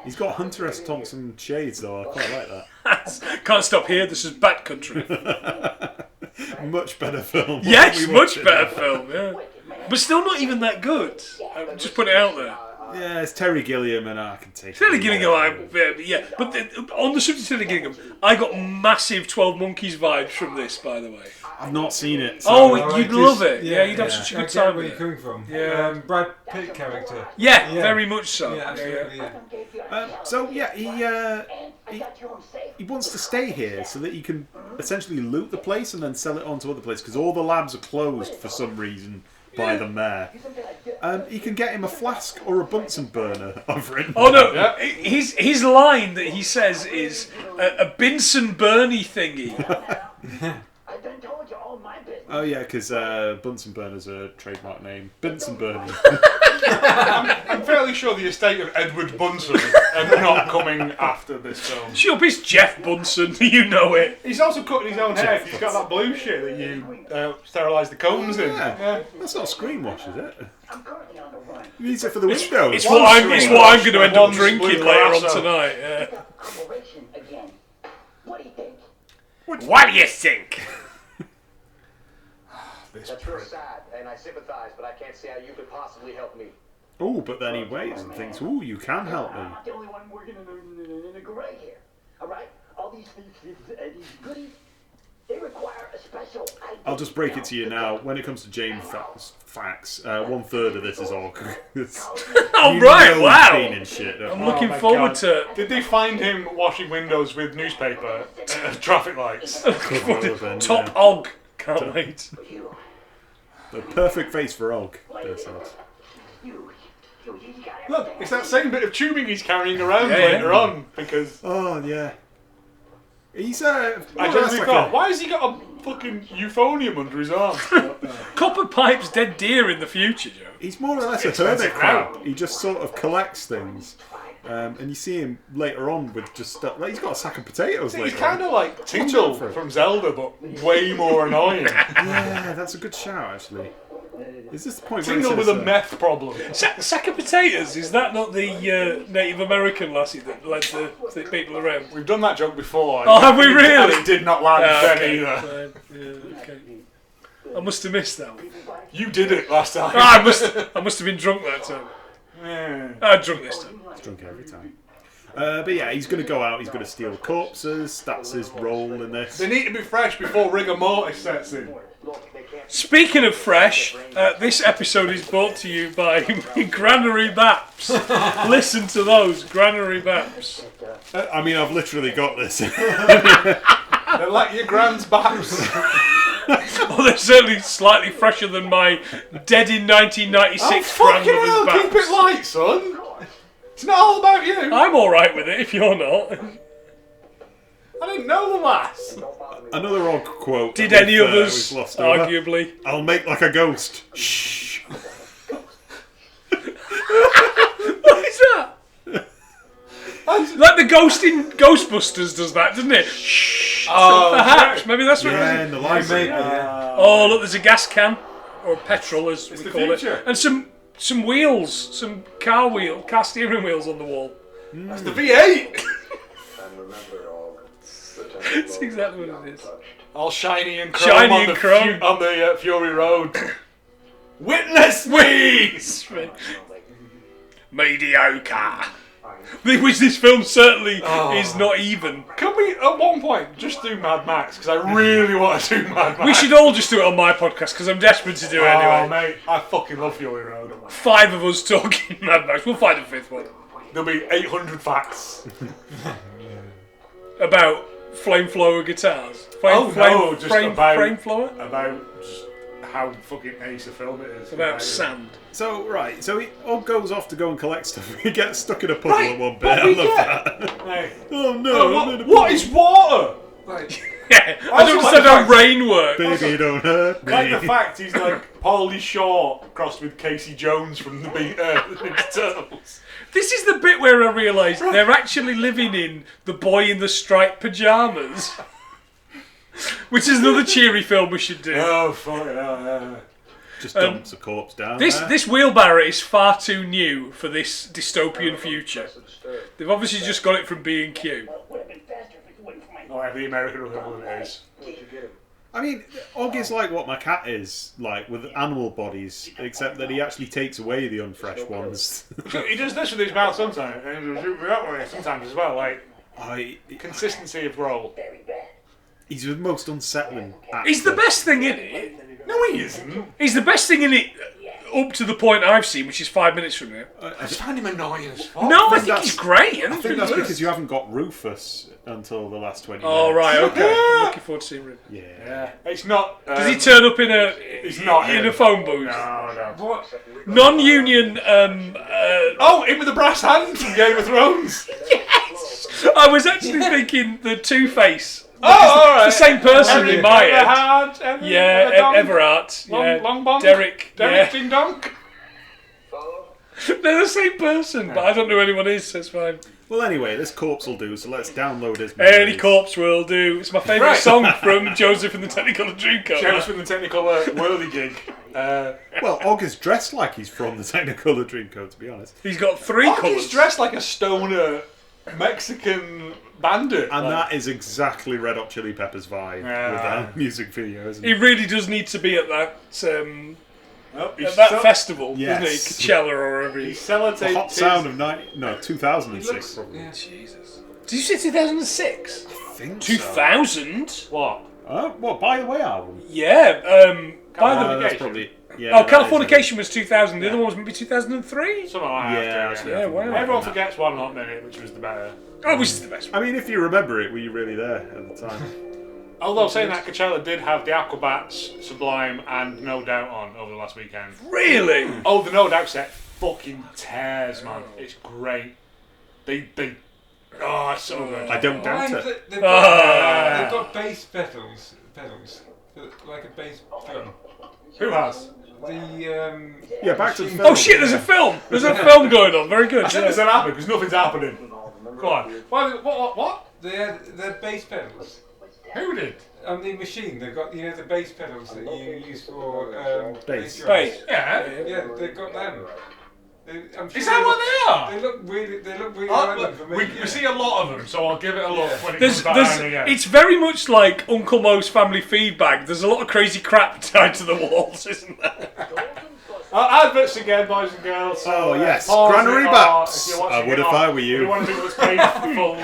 He's got Hunter S. Thompson shades though, I quite like that. Can't stop here. This is Bat Country. Much better film. Yes, We much watch it better now. film, yeah. But still not even that good. Just put it out there. Yeah, it's Terry Gilliam, and I can take Terry it. Gilliam, yeah. But on the subject of Terry Gilliam, I got massive 12 Monkeys vibes from this, by the way. I've not seen it. So Oh, you'd love it. Yeah, you'd have such a I good get time where with you're it. coming from. Yeah. Brad Pitt character. Yeah, Yeah. very much so. Yeah, absolutely. Yeah. So yeah, he wants to stay here so that he can essentially loot the place and then sell it on to other places because all the labs are closed for some reason by the mayor. He can get him a flask or a Bunsen burner. I've written. Oh no, his line that he says is a Binson Bernie thingy. Oh yeah, because Bunsen burner's a trademark name. Bunsen Bernie. I'm fairly sure the estate of Edward Bunsen are not coming after this film. Shut up, it's Jeff Bunsen, you know it. He's also cutting his own hair. He's got that blue shit that you sterilise the combs in. Yeah. That's not screen wash, is it? He needs it for the windows. It's what I'm going to end up drinking later on tonight. Yeah. What do you think? That's real sad, and I sympathize, but I can't see how you could possibly help me. Oh, but then he waits and thinks, "Ooh, you can help me." I'm not the only one working in a garage here. All right, all these goodies, they require a special ID. I'll just break it to you now. When it comes to James facts, 1/3 of this is all. Oh right, wow. Cleaning shit. I'm looking forward to it. Did they find him washing windows with newspaper traffic lights? Top Og. Can't wait. The perfect face for Og. Look, it's that same bit of tubing he's carrying around Yeah, later yeah. on because Oh yeah. He's I generally thought, why has he got a fucking euphonium under his arm? Copper Pipe's dead deer in the future, Joe. He's more or less a hermit crab. He just sort of collects things. And you see him later on with just stuff. Like he's got a sack of potatoes. He's later kind on. of like Tingle for it. from Zelda, but way more annoying. Yeah, that's a good shout actually. Is this the point where Tingle he with says, a meth problem. Sack of potatoes, is that not the Native American lassie that led the people around? We've done that joke before. Oh, have we And really? it did not land then Okay. either. Fine. Yeah, okay. I must have missed that one. You did it last time. I must have been drunk that time. Yeah. I drunk this time. He's drunk every time. But yeah, he's going to go out. He's going to steal corpses. That's his role in this. They need to be fresh before rigor mortis sets in. Speaking of fresh, this episode is brought to you by Granary Baps. Listen to those, Granary Baps. I mean, I've literally got this. They're like your grand's baps. Oh, they're certainly slightly fresher than my dead in 1996 Fucking hell, grandmother's keep Baps. it light, son. It's not all about you. I'm alright with it if you're not. I didn't know the last. Another odd quote. Did that any of us, we've glossed over. arguably? I'll make like a ghost. Shh. What is that? Like the ghost in Ghostbusters does that, doesn't it? Shh. Perhaps. Maybe that's what it Yeah, is. in the library. Oh, look, there's a gas can. Or petrol, as we the call future. it. And some wheels. Some car steering wheels on the wall. That's the V8. And remember, Og, the That's exactly what it is. All shiny and chrome Shiny on and the, chrome. on the Fury Road. Witness me! Mediocre. Which this film certainly is not even. Can we, at one point, just do Mad Max? Because I really want to do Mad Max. We should all just do it on my podcast because I'm desperate to do it Oh, anyway. mate, I fucking love Fury Road. 5 of us talking Mad Max. We'll find a 5th one. There'll be 800 facts. About flame flower guitars. Just about frame flower? About just how fucking ace a film it is. About sand. So, right, so he all goes off to go and collect stuff. He gets stuck in a puddle Right, at one bit. but I we love get- that. Hey. Oh no, I'm in a What is water? Like, Yeah, I Also don't like understand the how fact- rain works. Baby, don't hurt me. like the fact he's like Paulie Shaw crossed with Casey Jones from the Ninja Turtles. This is the bit where I realise they're actually living in the boy in the striped pyjamas. Which is another cheery film we should do. Oh, fuck it, yeah. Just dumps a corpse down This there. this wheelbarrow is far too new for this dystopian future. They've obviously just got it from B&Q. Would have been faster if it wasn't for my Oh, every American will know what it is. I mean, Og is like what my cat is, like, with animal bodies, except that he actually takes away the unfresh ones. He does this with his mouth sometimes, and sometimes as well, like, consistency of roll. He's the most unsettling actor. He's the best thing in it. No, he isn't. He's the best thing in it up to the point I've seen, which is 5 minutes from now. I just find him annoying as fuck. No, I think he's great. I think that's because you haven't got Rufus until the last 20 minutes. Oh, right, okay. I'm looking forward to seeing Rufus. Yeah. It's not... Does he turn up in a phone booth? No. What? Non-union... him with the brass hand from Game of Thrones. Yes! I was actually thinking the Two-Face. Oh, alright. It's the same person in my head. Everhard, Everhart. Long Bonk. Derek. Ding Donk. They're the same person, but I don't know who anyone is, so it's fine. Well, anyway, this corpse will do, so let's download his memories. Any corpse will do. It's my favourite song from Joseph and the Technicolor Dreamcoat. Joseph and the Technicolor Worldy gig. Well, Og is dressed like he's from the Technicolor Dreamcoat, to be honest. He's got 3 colours. He's dressed like a stoner Mexican bandit. And that is exactly Red Hot Chili Peppers' vibe with that music video, isn't it? He really does need to be at that festival, yes. doesn't he? Coachella or whatever. He sellotated the hot sound of 2006. Yeah. Jesus. Did you say 2006? I think 2000? So. What? What, By the Way album? Yeah. That's probably... Yeah, Californication was 2000. The other one was maybe 2003? Something like that. Yeah, wow. Everyone forgets One Hot Minute, which was the better. Oh, which is the best one. I mean, if you remember it, were you really there at the time? Although saying that, Coachella did have the Aquabats, Sublime, and No Doubt on over the last weekend. Really? Oh, the No Doubt set fucking tears, man. It's great. They it's so good. I don't doubt it. They've got bass pedals, like a bass drum. Who has? Back to the film. Oh shit, there's a film! There's a film going on, very good. I think there's an happen because nothing's happening. Go on. What? They're bass pedals. Who did? On the machine, they've got the bass pedals that you use for Bass. drums. Yeah. Yeah, they've got them. I'm sure Is that what they are? They look really random for me. We see a lot of them, so I'll give it a look when it There's, comes back around again. it's very much like Uncle Mo's family feedback. There's a lot of crazy crap tied to the walls, isn't there? Adverts again, boys and girls. So, yes. pause Granary it, Baps. if you're watching I would it if on- I were you. If you want to do what's paid full.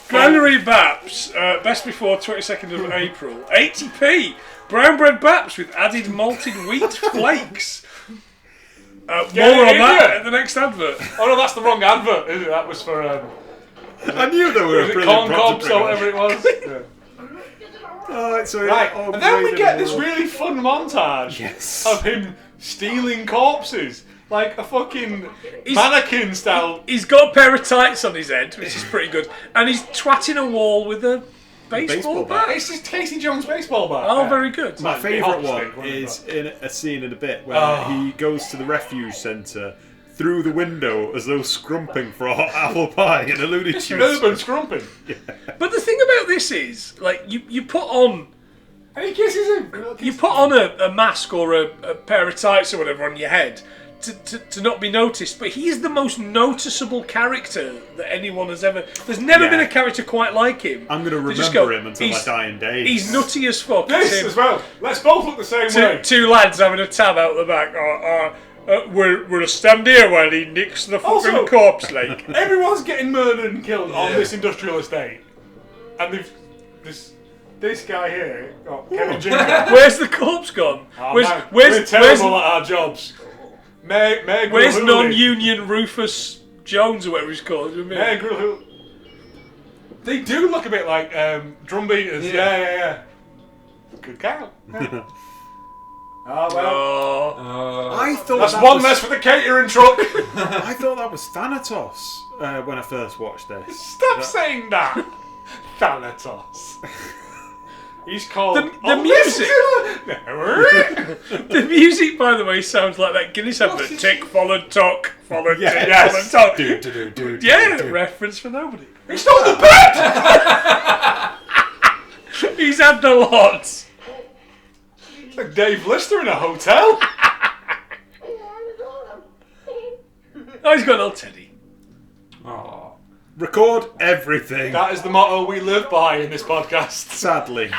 Granary Baps, best before 22nd of April. 80p. Brown bread Baps with added malted wheat flakes. More on that at the next advert. Oh no, that's the wrong advert, isn't it? That was for I knew there were a brilliant corn prop to cobs bring or on. whatever it was. Right, and then we get this really fun montage of him stealing corpses. Like a fucking mannequin style. He's got a pair of tights on his head, which is pretty good. And he's twatting a wall with a baseball bat. It's just Casey Jones baseball bat. Oh, very good. My favourite one is in a scene in a bit where he goes to the refuge centre through the window as though scrumping for a hot apple pie in a Looney Tunes. Urban scrumping. But the thing about this is, like, you put on... And he kisses him. You put on a mask or a pair of tights or whatever on your head to not be noticed, but he is the most noticeable character that anyone has ever... There's never been a character quite like him. I'm going to remember him until I die in days. He's nutty as fuck. This as well. Let's both look the same way. Two lads having a tab out the back. We'll stand here while he nicks the fucking corpse leg. Everyone's getting murdered and killed on this industrial estate. And they've... This guy here, Kevin Jr. Where's the corpse gone? We're terrible at our jobs. Where's non-union Rufus Jones or whatever he's called? They do look a bit like drum beaters. Yeah. Good cow. Yeah. Oh well. I thought that's one less for the catering truck. I thought that was Thanatos when I first watched this. Stop saying that. Thanatos. He's called the music. The music, by the way, sounds like that Guinness advert. Tick followed talk, followed tick, followed talk. Reference for nobody. He stole the bet. He's had the lots. It's like Dave Lister in a hotel. Oh, he's got an old teddy. Oh. Record everything. That is the motto we live by in this podcast. Sadly.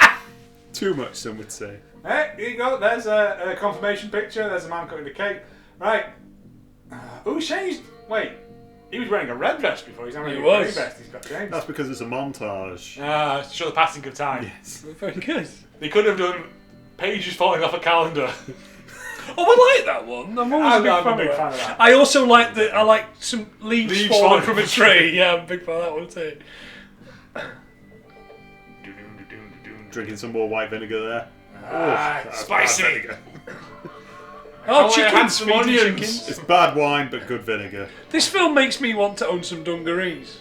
Too much, some would say. Hey, here you go. There's a confirmation picture. There's a man cutting the cake. Right. Who's changed? Wait. He was wearing a red vest before. He's not wearing a grey vest. He's got changed. That's because it's a montage. To show the passing of time. Yes. Very good. They could have done pages falling off a calendar. Oh, I like that one. I'm always I'm a a big big fan fan of of that. that. I also like I like some leaves falling from a tree. Yeah, I'm a big fan of that one too. Drinking some more white vinegar there. That's Spicy. bad vinegar. Oh, I had chickens, some feeding onions. chickens. It's bad wine, but good vinegar. This film makes me want to own some dungarees.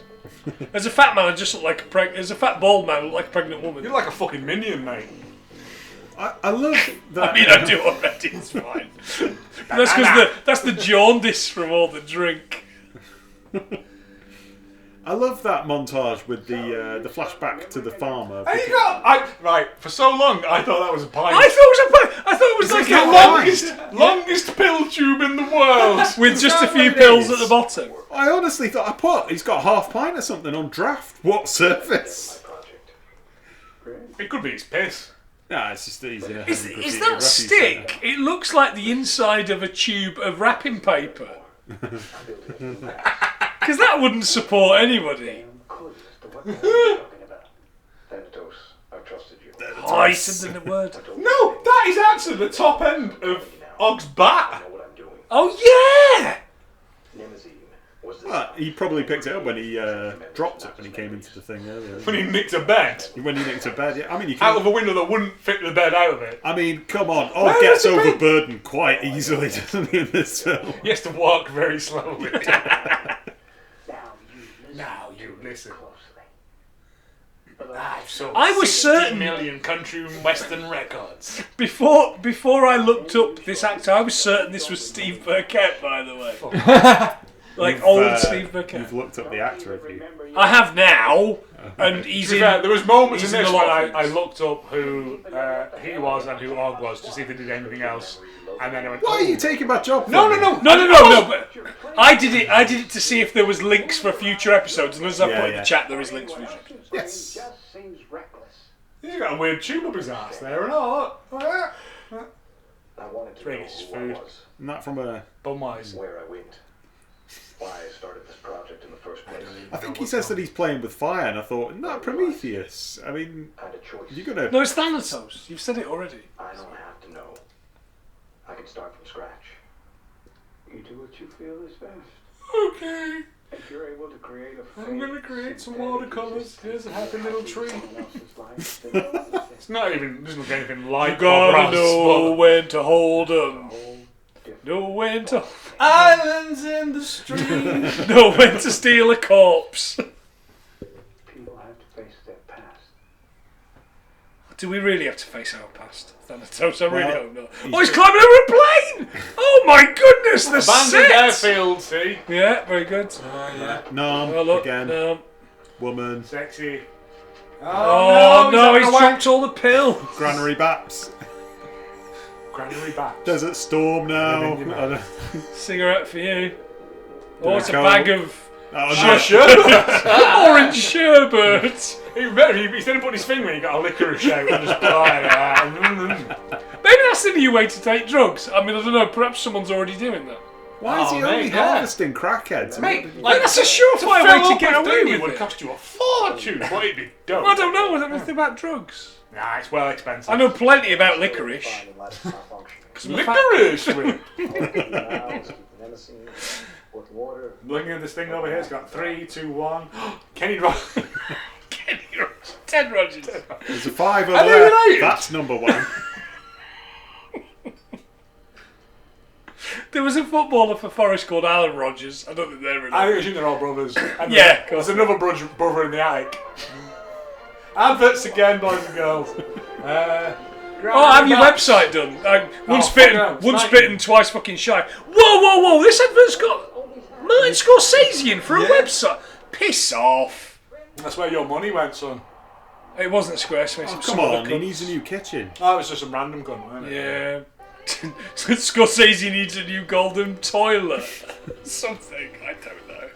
As a fat man, I just look like as a fat bald man, I look like a pregnant woman. You're like a fucking minion, mate. I love that. I mean, I do already. It's fine. That's because that's the jaundice from all the drink. I love that montage with the flashback to the farmer. There you go. Right, for so long I thought that was a pint. I thought it was like the longest pill tube in the world. with just a few pills at the bottom. I honestly thought he's got half pint or something on draft. What surface? It could be his piss. Nah, it's just easy. Is that stick? It looks like the inside of a tube of wrapping paper. Because that wouldn't support anybody. I trusted you. Oh, I said the word. No, that is actually the top end of Og's bat. What I'm doing. Oh yeah! Limousine was the Well, he probably picked it up when he dropped it when he came into the thing earlier. When he nicked a bed When he nicked a bed, yeah. I mean, you out can. of a window that wouldn't fit the bed out of it. I mean, come on. Og Where gets has it been? overburdened quite easily, doesn't he, in this film? He has to walk very slowly. Now Now you listen. closely. I've sold I was 60 certain- million country and western records. Before I looked up this actor, I was certain this was Steve Burkett, by the way. Like old Steve Burkett. You've looked up the actor, have you? I have now, and he's To be in. fair, there was moments in he's in this a when lot of I things. looked up who he was and who Og was to see if they did anything else, and then I went, Why are you taking my job? No. No, but I did it to see if there was links for future episodes, and as I put in the chat, there is links for future episodes. Yes. Just seems reckless. He's got a weird tube up his ass there and all. I wanted to know Drink his who I food. was, And that from a. Bumwise. where I went, why I started this project in the first place. I think he says that he's playing with fire, and I thought, isn't that Prometheus? I mean, I had a choice. you're gonna. No, it's Thanatos. You've said it already. I don't have to know. I can start from scratch. You do what you feel is best. Okay, If you're able to create a I'm gonna create some watercolors. Here's a happy little tree. someone else's life, then It's not even, doesn't look anything like Gotta Bob Ross, know but- when to hold 'em. whole different. Know when to. Islands in the stream. Know when to steal a corpse. People have to face their past. Do we really have to face our past? Thanatos, I really Well, hope not. Oh, he's climbing over a plane! Oh my goodness, the Abandoned set! airfield, see? Yeah, very good. Nom, Oh, look, again. Woman. Sexy. Oh, no, he's he's having a dropped all the pill. Granary Baps. Granary baps. Desert Storm now. Living your I don't- Cigarette for you. Oh, There it's a you go. bag of Oh, Sure. orange sherbet. Even better, instead of putting his finger in, you got a licorice out and just apply that. Maybe that's the new way to take drugs. I mean, I don't know, perhaps someone's already doing that. Why is he Oh, only mate, yeah. harvesting crackheads? Mate, Like, that's a surefire way to get away with would it. cost you a fortune, but it'd be dope. I don't know, I don't know anything about drugs. Nah, it's well expensive. I know plenty about licorice. Finding life malfunctioning. 'Cause I'm a fat- Licorice! With Keep the limousine, with water. looking at this thing over here, it's got 3, 2, 1. Kenny Rogers. Kenny Rogers. Ted Rogers. There's a 5 over Are they there. related? That's number 1. There was a footballer for Forest called Alan Rogers. I don't think they're I related. think they're all brothers. And Yeah, there's another brother in the attic. Adverts again, boys and girls. Oh, have your website done. Once fucking hell, it's once 90. bitten, twice fucking shy. Whoa! This advert's got Martin Scorsese in for a website. Piss off. That's where your money went, son. It wasn't Squarespace. it was Come some other on, he cunt. needs a new kitchen. That was just some random gun, wasn't it? Yeah. Scorsese needs a new golden toilet. Something, I don't know.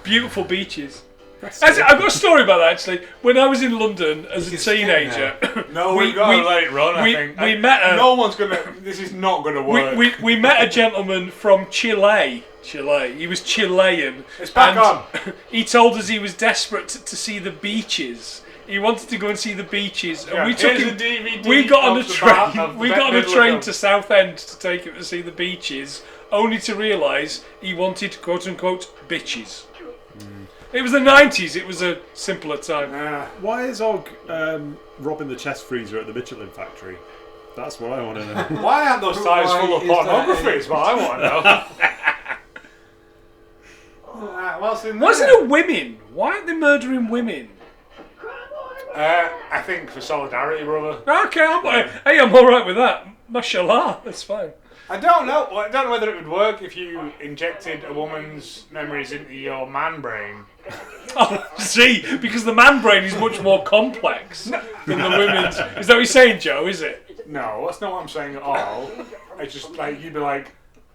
Beautiful beaches. I've got a story about that actually. When I was in London as a teenager, No, we've got to let it run. I think we met. No one's gonna. This is not gonna work. We met a gentleman from Chile. He was Chilean. It's back on. He told us he was desperate to see the beaches. He wanted to go and see the beaches, and we took him. We got on a train. We got on a train to Southend to take him to see the beaches, only to realise he wanted "quote unquote" bitches. It was the 90s. It was a simpler time. Why is Og robbing the chest freezer at the Michelin factory? That's what I want to know. Why aren't those ties full of pornography? Is what I want to know. Wasn't it women? Why aren't they murdering women? I think for solidarity, brother. Okay, I'm all right with that. Mashallah, that's fine. I don't know. I don't know whether it would work if you injected a woman's memories into your man brain. Oh, see, because the man brain is much more complex than the women's. Is that what you're saying, Joe? Is it? No, that's not what I'm saying at all. It's just like you'd be like,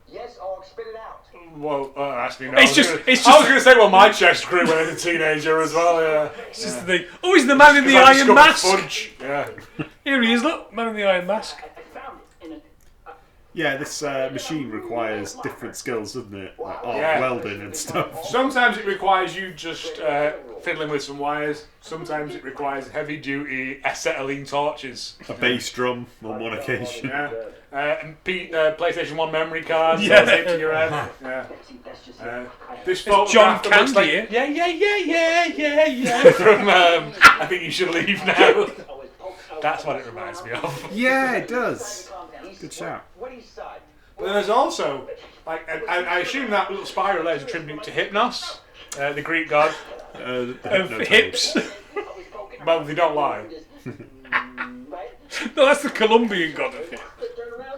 Yes, Og, spit it out. well, actually no. It's I just. was going to say, well, my chest grew when I was a teenager as well. Yeah. It's just the thing. Oh, he's the man in the I iron discovered mask. fudge. Yeah. Here he is. Look, man in the iron mask. I found it in a... Yeah, this machine requires different skills, doesn't it? Like arc Yeah. welding and stuff. Sometimes it requires you just fiddling with some wires. Sometimes it requires heavy-duty acetylene torches. A bass drum on one occasion. Yeah. And PlayStation 1 memory cards. Yeah. Taped to your head. Yeah. This John photograph that looks Candy, like, yeah. From I think you should leave now. That's what it reminds me of. Yeah, it does. Good shout. But there's also, like, I assume that little spiral there is a tribute to Hypnos, the Greek god. The Of hips. Well, they don't lie. No, that's the Colombian god of hip.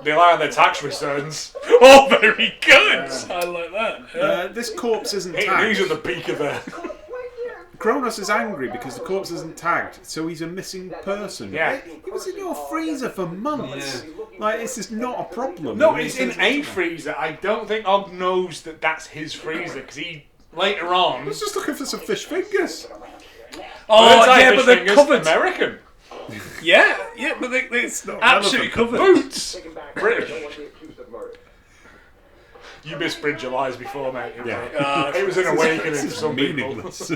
They lie on their tax returns. Oh, very good. I like that. Yeah. This corpse isn't He's tagged. at the peak of their... Cronus is angry because the corpse isn't tagged, so he's a missing person. Yeah. He was in your freezer for months. Like, this is not a problem. No, it's in a freezer. I don't think Og knows that that's his freezer, because he, later I on... was just looking for some fish fingers. Oh, yeah, but they're fingers, covered. American. Yeah, but it's not absolutely relevant. covered. Boots. British. You missed Bridge of Lies before, mate. It was an awakening for some people. Meaningless.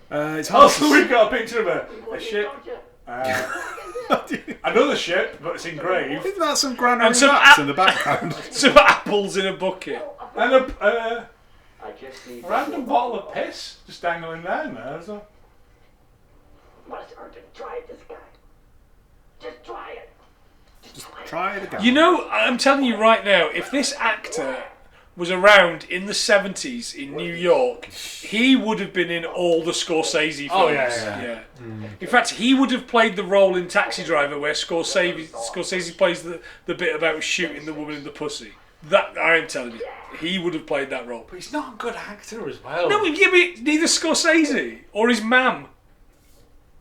It's hard Also, we've got a picture of a ship. Another ship, but it's engraved. Isn't that some granary And some baps in the background? Some apples in a bucket. And a random bottle of piss just dangling down there. So. Must earn to try it, this guy. Just try it. Try it again. You know, I'm telling you right now, if this actor was around in the 70s in New York, he would have been in all the Scorsese films. Oh, yeah. In fact, he would have played the role in Taxi Driver where Scorsese plays the bit about shooting the woman in the pussy. That, I am telling you, he would have played that role. But he's not a good actor as well. No, neither Scorsese or his mam.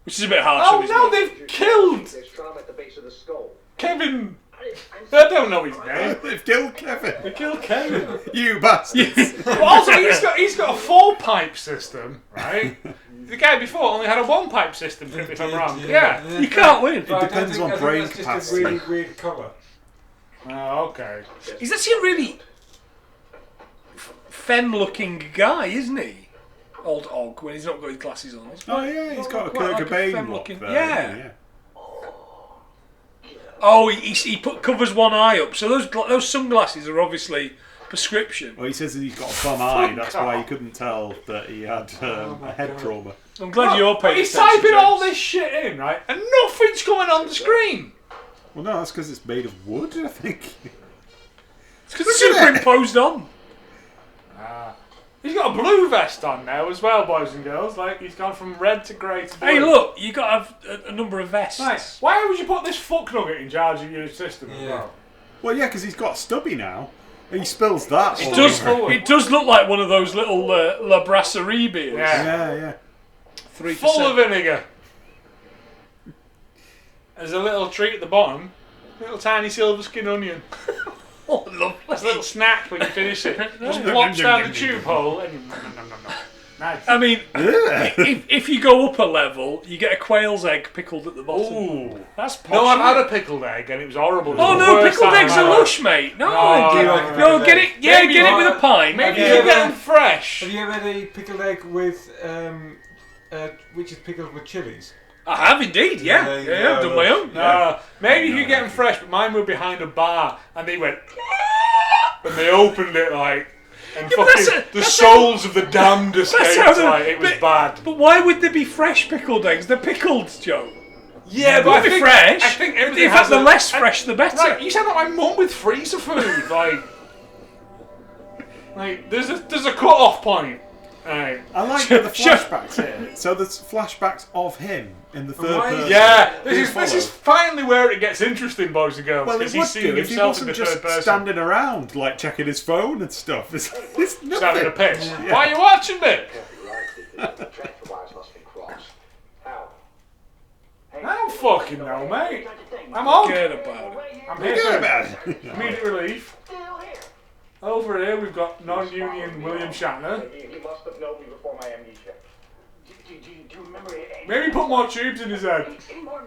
Which is a bit harsh. Oh on his no, mum. they've killed There's trauma at the base of the skull. Kevin. I don't know his name. They've killed Kevin. They killed Kevin. You bastards. But also, he's got a 4-pipe system, right? The guy before only had a 1-pipe system, if I'm wrong. Yeah. You can't win. It depends on brain Just a capacity. really weird colour. Oh, okay. He's actually a really femme-looking guy, isn't he? Old Og, when he's not got his glasses on. Oh yeah, he's got a Quite Kurt like a Cobain look femme-looking- there. yeah. Oh, he covers one eye up. So those sunglasses are obviously prescription. Well, he says that he's got a bum eye. That's why you couldn't tell that he had a head trauma. I'm glad you're paying He's attention, typing all James. this shit in, right? And nothing's coming on the screen. Well, no, that's because it's made of wood, I think. It's because it's superimposed on. He's got a blue vest on now as well, boys and girls. Like, he's gone from red to grey to blue. Hey, look, you got to have a number of vests. Nice. Why would you put this fuck nugget in charge of your system as well? Well, yeah, because he's got stubby now. And he spills that. It all does. over. It does look like one of those little La Brasserie beers. Yeah. Yeah. 3%. Full of vinegar. There's a little treat at the bottom. Little tiny silver skin onion. Oh, lovely. It's a little snack when you finish it. Just plops down the tube hole. And Nice. I mean, if you go up a level, you get a quail's egg pickled at the bottom. Ooh. That's posh. No, I've isn't had it? a pickled egg and it was horrible. It Oh was the no, worst pickled time eggs are ever. lush, mate. No, No, get it. Yeah, Maybe get it not. with a pint. Maybe Have you you get ever- them fresh. Have you ever had a pickled egg with, which is pickled with chilies? I have indeed. Yeah, There you yeah, go, I've done my own. No, maybe you get them fresh, but mine were behind a bar and they went and they opened it like and but fucking the souls of the damned escaped. how the- Like it was but- bad. But why would there be fresh pickled eggs? They're pickled, Joe. Yeah, But I think fresh. I think everything In has fact, the a- less fresh, the better. Right, you sound like my mum with freezer food. Like there's a cut-off point. Right. I like the flashbacks here. So there's flashbacks of him in the third Why- person. Yeah, being this is followed. finally where it gets interesting, boys and girls. Well, Because it would he's seeing do if he himself in the wasn't third just person. standing around, like checking his phone and stuff. It's Just nothing. having a pitch. Why are you watching me? Transfer wires must be crossed. How? I don't fucking know, mate. I'm on. Forget about it. I'm here Forget for about it. immediate relief. Still here. Over here, we've got non-union William Shatner. He must have known me before my amnesia. Do you remember any Maybe put more tubes in his head. more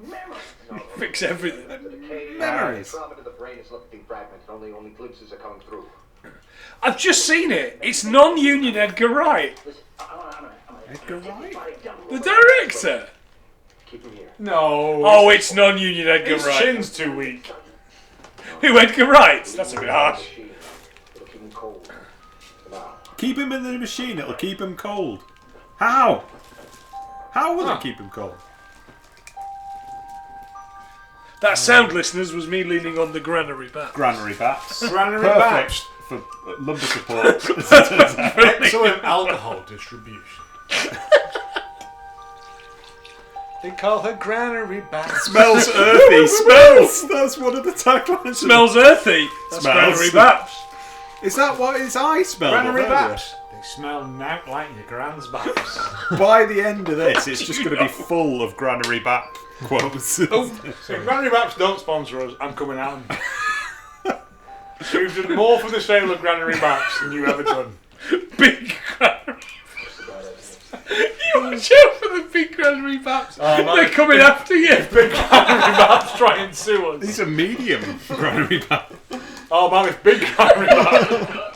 memories? Fix everything. Memories. Trauma to the brain is looking fragmented. Only glimpses are coming through. I've just seen it. It's non-union Edgar Wright, Listen, Edgar Wright? the director. Keep him here. No. Oh, it's non-union Edgar his Wright. chin's too weak. Who Edgar Wright? That's a bit harsh. It'll keep him cold. For now. Keep him in the machine, it'll keep him cold. How? How will it keep him cold? That sound, listeners, was me leaning on the granary back. Granary baps. Granary Perfect baps. for lumbar support. Excellent alcohol distribution. They call her Granary Baps. Smells earthy. Smells. That's one of the taglines. Smells earthy. That's Smells. granary baps. Is that what his eyes smell? Granary of earlier? Baps. They smell now like your grand's baps. By the end of this, it's just going to be full of Granary Bap quotes. If Granary Baps don't sponsor us, I'm coming out. We've done more for the sale of Granary Baps than you ever done. Big granary. You watch out for the big granary baps. They're coming after you. Big Granary Baps try and sue us. These are medium Granary Bap. Oh man, it's big Granary Baps.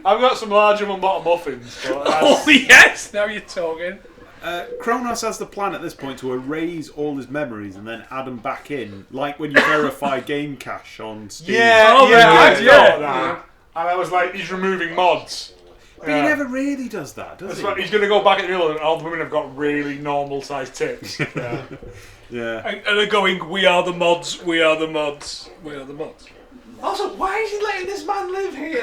I've got some larger than bottom muffins. But Oh yes, now you're talking. Cronus has the plan at this point to erase all his memories and then add them back in, like when you verify game cache on Steam. yeah, Oh, yeah, yeah, I thought yeah. that. And I was like, he's removing mods. But he never really does that, does That's he? right, he's going to go back at the middle and all the women have got really normal sized tits. Yeah. Yeah. And they're going, we are the mods, we are the mods, we are the mods. Also, why is he letting this man live here?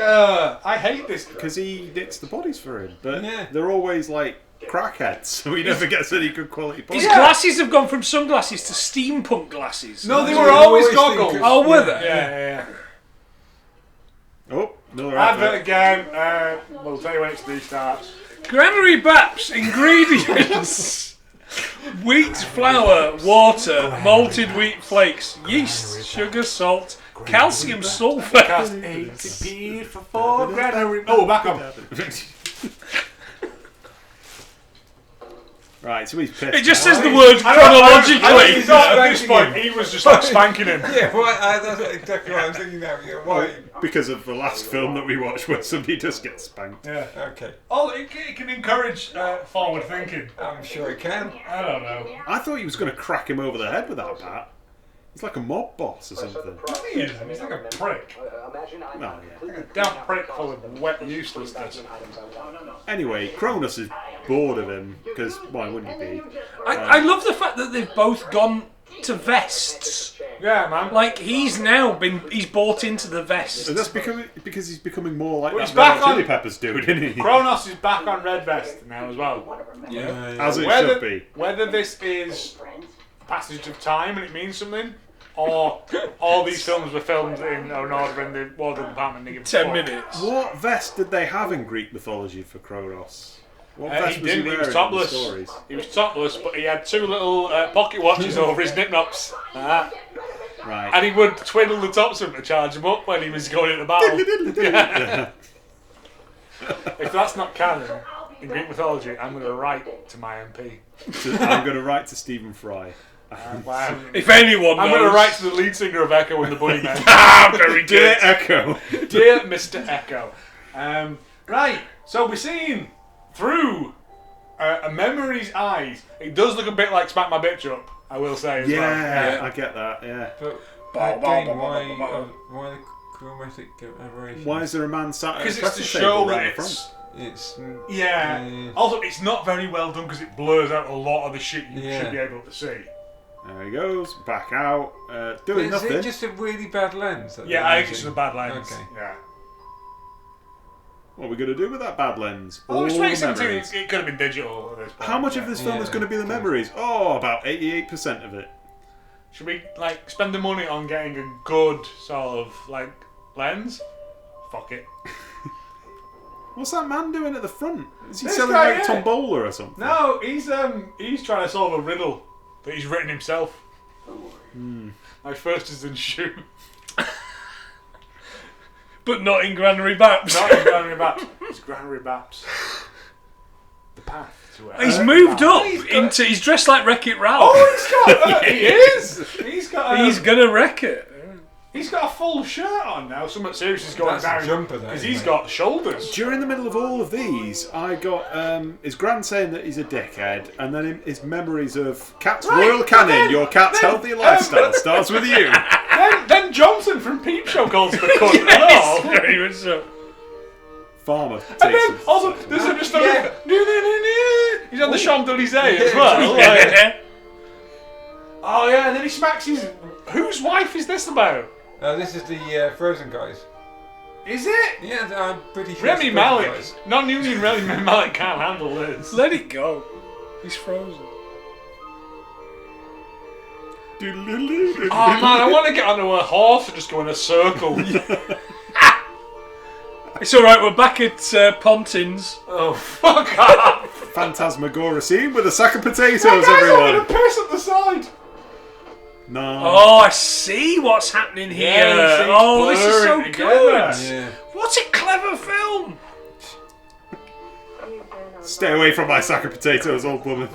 I hate this. Because he knits the bodies for him. But Yeah. they're always like crackheads, so he never gets any good quality His bodies. glasses have gone from sunglasses to steampunk glasses. No, they So were you always always goggles. think Oh, were Yeah, they? yeah, yeah. Oh, another Advert advert. again. We'll tell you when it restarts. Granary Baps ingredients: wheat flour, water, malted wheat flakes, yeast, sugar, salt, calcium sulfate. Cost 80p for 4 granary. Oh, back on. Right, so he's pissed. It just says the word I chronologically. think at this point, he was just like spanking him. Yeah, that's exactly what I'm thinking now. Yeah, why? Because of the last film that we watched where somebody just gets spanked. Yeah. Okay, Oh, it can encourage forward thinking. I'm sure it can. I don't know. I thought he was going to crack him over the head with that bat. He's like a mob boss or something. He isn't. He's like a prick. Imagine I'm Oh, yeah. Damn prick full of wet uselessness. Anyway, Cronus is bored of him, because why wouldn't he be? I love the fact that they've both gone to vests. Yeah, man. Like he's bought into the vest. And that's because he's becoming more like Well, that he's Red back Hot Chili on- Peppers dude, isn't he? Kronos is back on Red Vest now as well. Yeah. As it should be. Whether this is passage of time and it means something, or all these films were filmed in an order in the wardrobe department. They give a 10 fuck. minutes. What vest did they have in Greek mythology for Kronos? What vest He was didn't. He wearing was in topless. the stories? He was topless, but he had 2 little pocket watches over his nip-nops. Right. And he would twiddle the tops of them to charge him up when he was going into battle. Yeah. If that's not canon in Greek mythology, I'm going to write to my MP. I'm going to write to Stephen Fry. If anyone knows... I'm going to write to the lead singer of Echo and the Bunnymen. Very good. Dear Echo. Dear Mr. Echo. Right, so we're seeing through a memory's eyes. It does look a bit like Smack My Bitch Up, I will say as well. Yeah, I get that, yeah. But again, why the chromatic aberration? Why is there a man sat at a Because it's to coffee show table that right in it's... front? It's Yeah. Also, it's not very well done because it blurs out a lot of the shit you should be able to see. There he goes, back out, doing Is nothing. it just a really bad lens? That Yeah, they're I think it's using? just a bad lens. Okay. Yeah. What are we going to do with that bad lens? Oh, it's All 2017. memories. It could have been digital at this point. How much of this film is going to be the memories? Oh, about 88% of it. Should we spend the money on getting a good sort of lens? Fuck it. What's that man doing at the front? Is he This selling guy, like tombola or something? No, he's trying to solve a riddle that he's written himself. My first is in shoe. But not in Granary Baps. Not in Granary Baps. It's Granary Baps. The path to where. He's moved up into... He's dressed like Wreck-It Ralph. Oh, he's got... he is! He's got... He's gonna wreck it. He's got a full shirt on now. Something serious is going That's down. a jumper, Because he's got shoulders. During the middle of all of these, I got his grand saying that he's a dickhead, and then his memories of Cat's Royal Canin, your cat's healthy lifestyle starts with you. Then Johnson from Peep Show calls him a cunt as well. Very much so. Farmer. And then also, there's just a he's on the Champs-Élysées as well. Like, oh yeah, and then he smacks his... Whose wife is this about? This is the Frozen guys. Is it? Yeah, I'm pretty sure. Remy it's Frozen Malek. guys. Non-union Remy Malek can't handle this. Let it go. He's frozen. Oh man, I want to get onto a horse and just go in a circle. It's alright, we're back at Pontins. Oh, fuck off. Phantasmagoria scene with a sack of potatoes, That guy's having a everyone. piss at the side. No. Oh, I see what's happening here. Yeah, you see Oh, this is so blurring good. together. Yeah. What a clever film. Stay away from my sack of potatoes, old woman.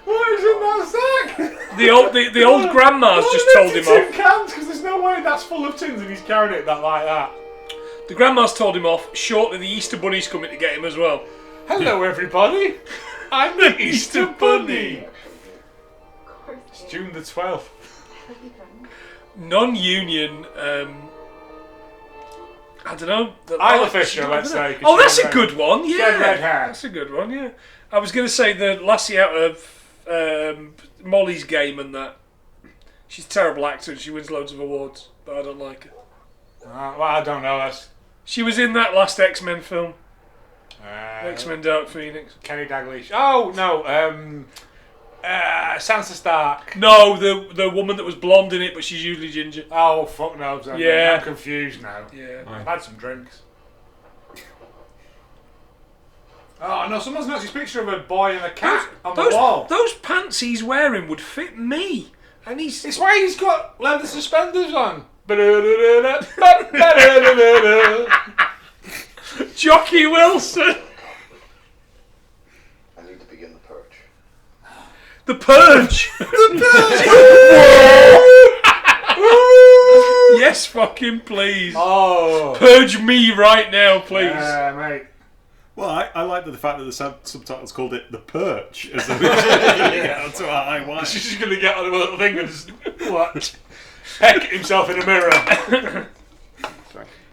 What is in that sack? The old grandma's just told him Two off. cans, because there's no way that's full of tins and he's carrying it like that. The grandma's told him off. Shortly, the Easter Bunny's coming to get him as well. Hello, everybody. I'm the Easter Bunny. It's June the 12th. Non-union. I don't know. Isla Fisher, let's say. Oh, that's a good one. Yeah, She had red hair. That's a good one. Yeah. I was going to say the lassie out of Molly's Game and that. She's a terrible actor and she wins loads of awards, but I don't like her. Well, I don't know. She was in that last X-Men film. That's X-Men Dark Phoenix. Kenny Dalglish. Oh no. Sansa Stark. No, the woman that was blonde in it, but she's usually ginger. Oh fuck no. Yeah. I'm confused now. Yeah. I've had some drinks. Oh no! Someone's noticed a picture of a boy and a cat on the wall. Those pants he's wearing would fit me, and he's. It's why he's got leather suspenders on. Jockey Wilson. I need to begin the purge. The Purge. Yes, fucking please. Oh. Purge me right now, please. Mate. Well, I like the fact that the subtitles called it The Perch. As a to a high wine. She's just going to get on a little thing and just, what? Peck himself in a mirror.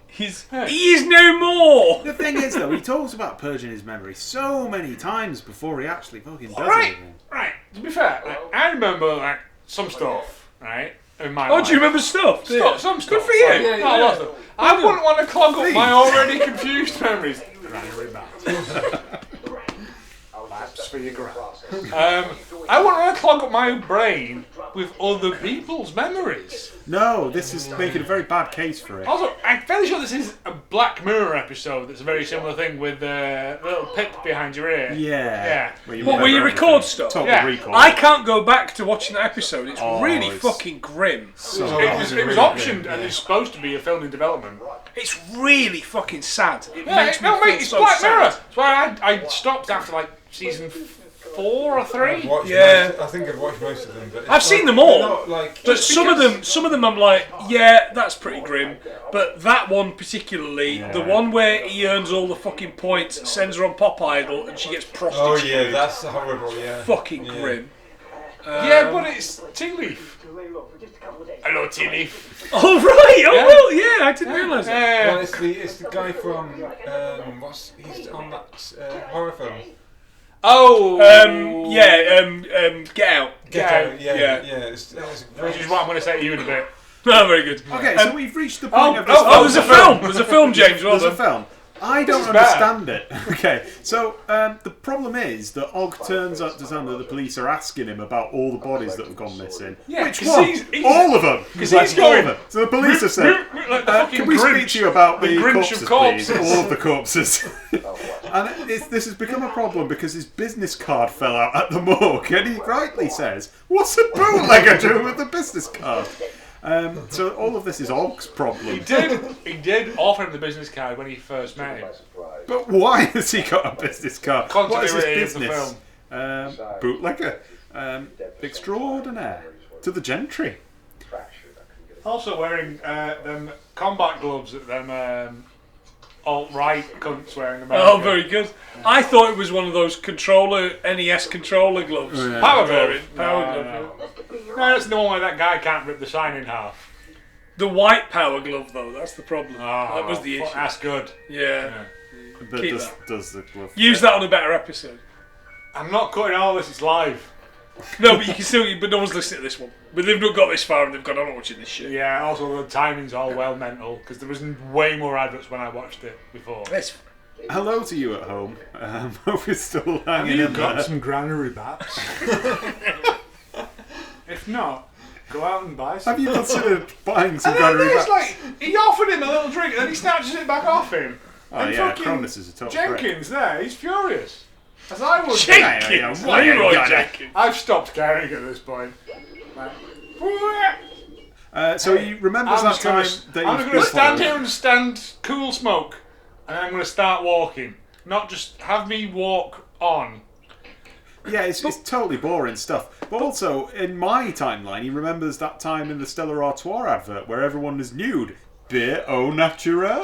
He is no more. The thing is, though, he talks about purging his memory so many times before he actually fucking does anything. Right. To be fair, I remember some stuff, right? In my Oh, life. do you remember stuff? Some stuff. Good for you. Right. No, lots of stuff. I wouldn't want to clog up my already confused memories. Granary Baps. Baps for your gran. I wouldn't want to clog up my brain with other people's memories. No, this is making a very bad case for it. Also, I'm fairly sure this is a Black Mirror episode that's a very similar thing with a little pip behind your ear. Yeah. Where you record stuff? Total Yeah. recall. I can't go back to watching that episode. It's really it's- fucking grim. It was optioned and it's supposed to be a film in development. It's really fucking sad. It Yeah, makes me no, feel mate, it's so Black sad. Mirror. That's why I stopped after like season 4 or 3. I've watched Yeah. most, I think I've watched most of them. But it's I've seen not- them all. they're not like, But some of them I'm like, yeah, that's pretty grim. But that one particularly, the one where he earns all the fucking points, sends her on Pop Idol, and she gets oh prostituted. yeah, that's horrible. Yeah. Fucking Yeah. grim. Yeah, but it's Tea Leaf. Look, for just a couple of days. Hello, Tea Leaf. Oh right, oh well, yeah, I didn't realise that. Well, it's the guy from he's on that horror film. Oh. Get Out. Get Out. Yeah. Yeah. It's Which is what I'm going to say to you in a bit. Oh, very good. Okay, so we've reached the point of this. Oh, there's a film. There's a film, James. Well There's a done. film. I don't is understand it. Okay, so the problem is that Og turns up to sound that the police are asking him about all the bodies that have gone missing. Yeah, Which 'cause one? he's- All of them. Because Like, he's all going. of them. So the police are saying, Like the fucking "Can we speak Grinch. to you about The the Grinch corpses, of corpses." please? All of the corpses." And this has become a problem because his business card fell out at the morgue, and he rightly says, "What's a bootlegger doing with the business card?" So all of this is Og's problem. He did offer him the business card when he first met him. But why has he got a business card? What is his Continuity of the business? Bootlegger. Extraordinaire. To the gentry. Also wearing them combat gloves that them alt-right cunts wearing. Oh, very good. I thought it was one of those NES controller gloves. Yeah. Power glove. Power No, glove. no, that's the one where that guy can't rip the sign in half. The white power glove, though, that's the problem. Oh, That was the issue. That's good. Yeah. But Keep does the glove Use fit? that on a better episode. I'm not cutting all this. It's live. No, but you can still. But no one's listening to this one. But they've not got this far and they've gone, I'm not watching this shit. Yeah. Also, the timing's all well mental because there was way more adverts when I watched it before. It's Hello to you at home. Hope you're still Have hanging you in got there. some granary baps? If not, go out and buy some. Have you considered buying some And then granary there's baps? like, he offered him a little drink and then he snatches it back off him. Oh and yeah, fucking Cronus is a top Jenkins there, he's furious. As I would be. Jenkins! Why you Leroy got it? Jenkins. I've stopped caring at this point. Like, So he remembers I'm that just gonna, time that I'm he's going to stand been here and stand cool smoke and I'm going to start walking. Not just have me walk on. Yeah, it's totally boring stuff. But also, in my timeline, he remembers that time in the Stella Artois advert where everyone was nude. Beer au naturel.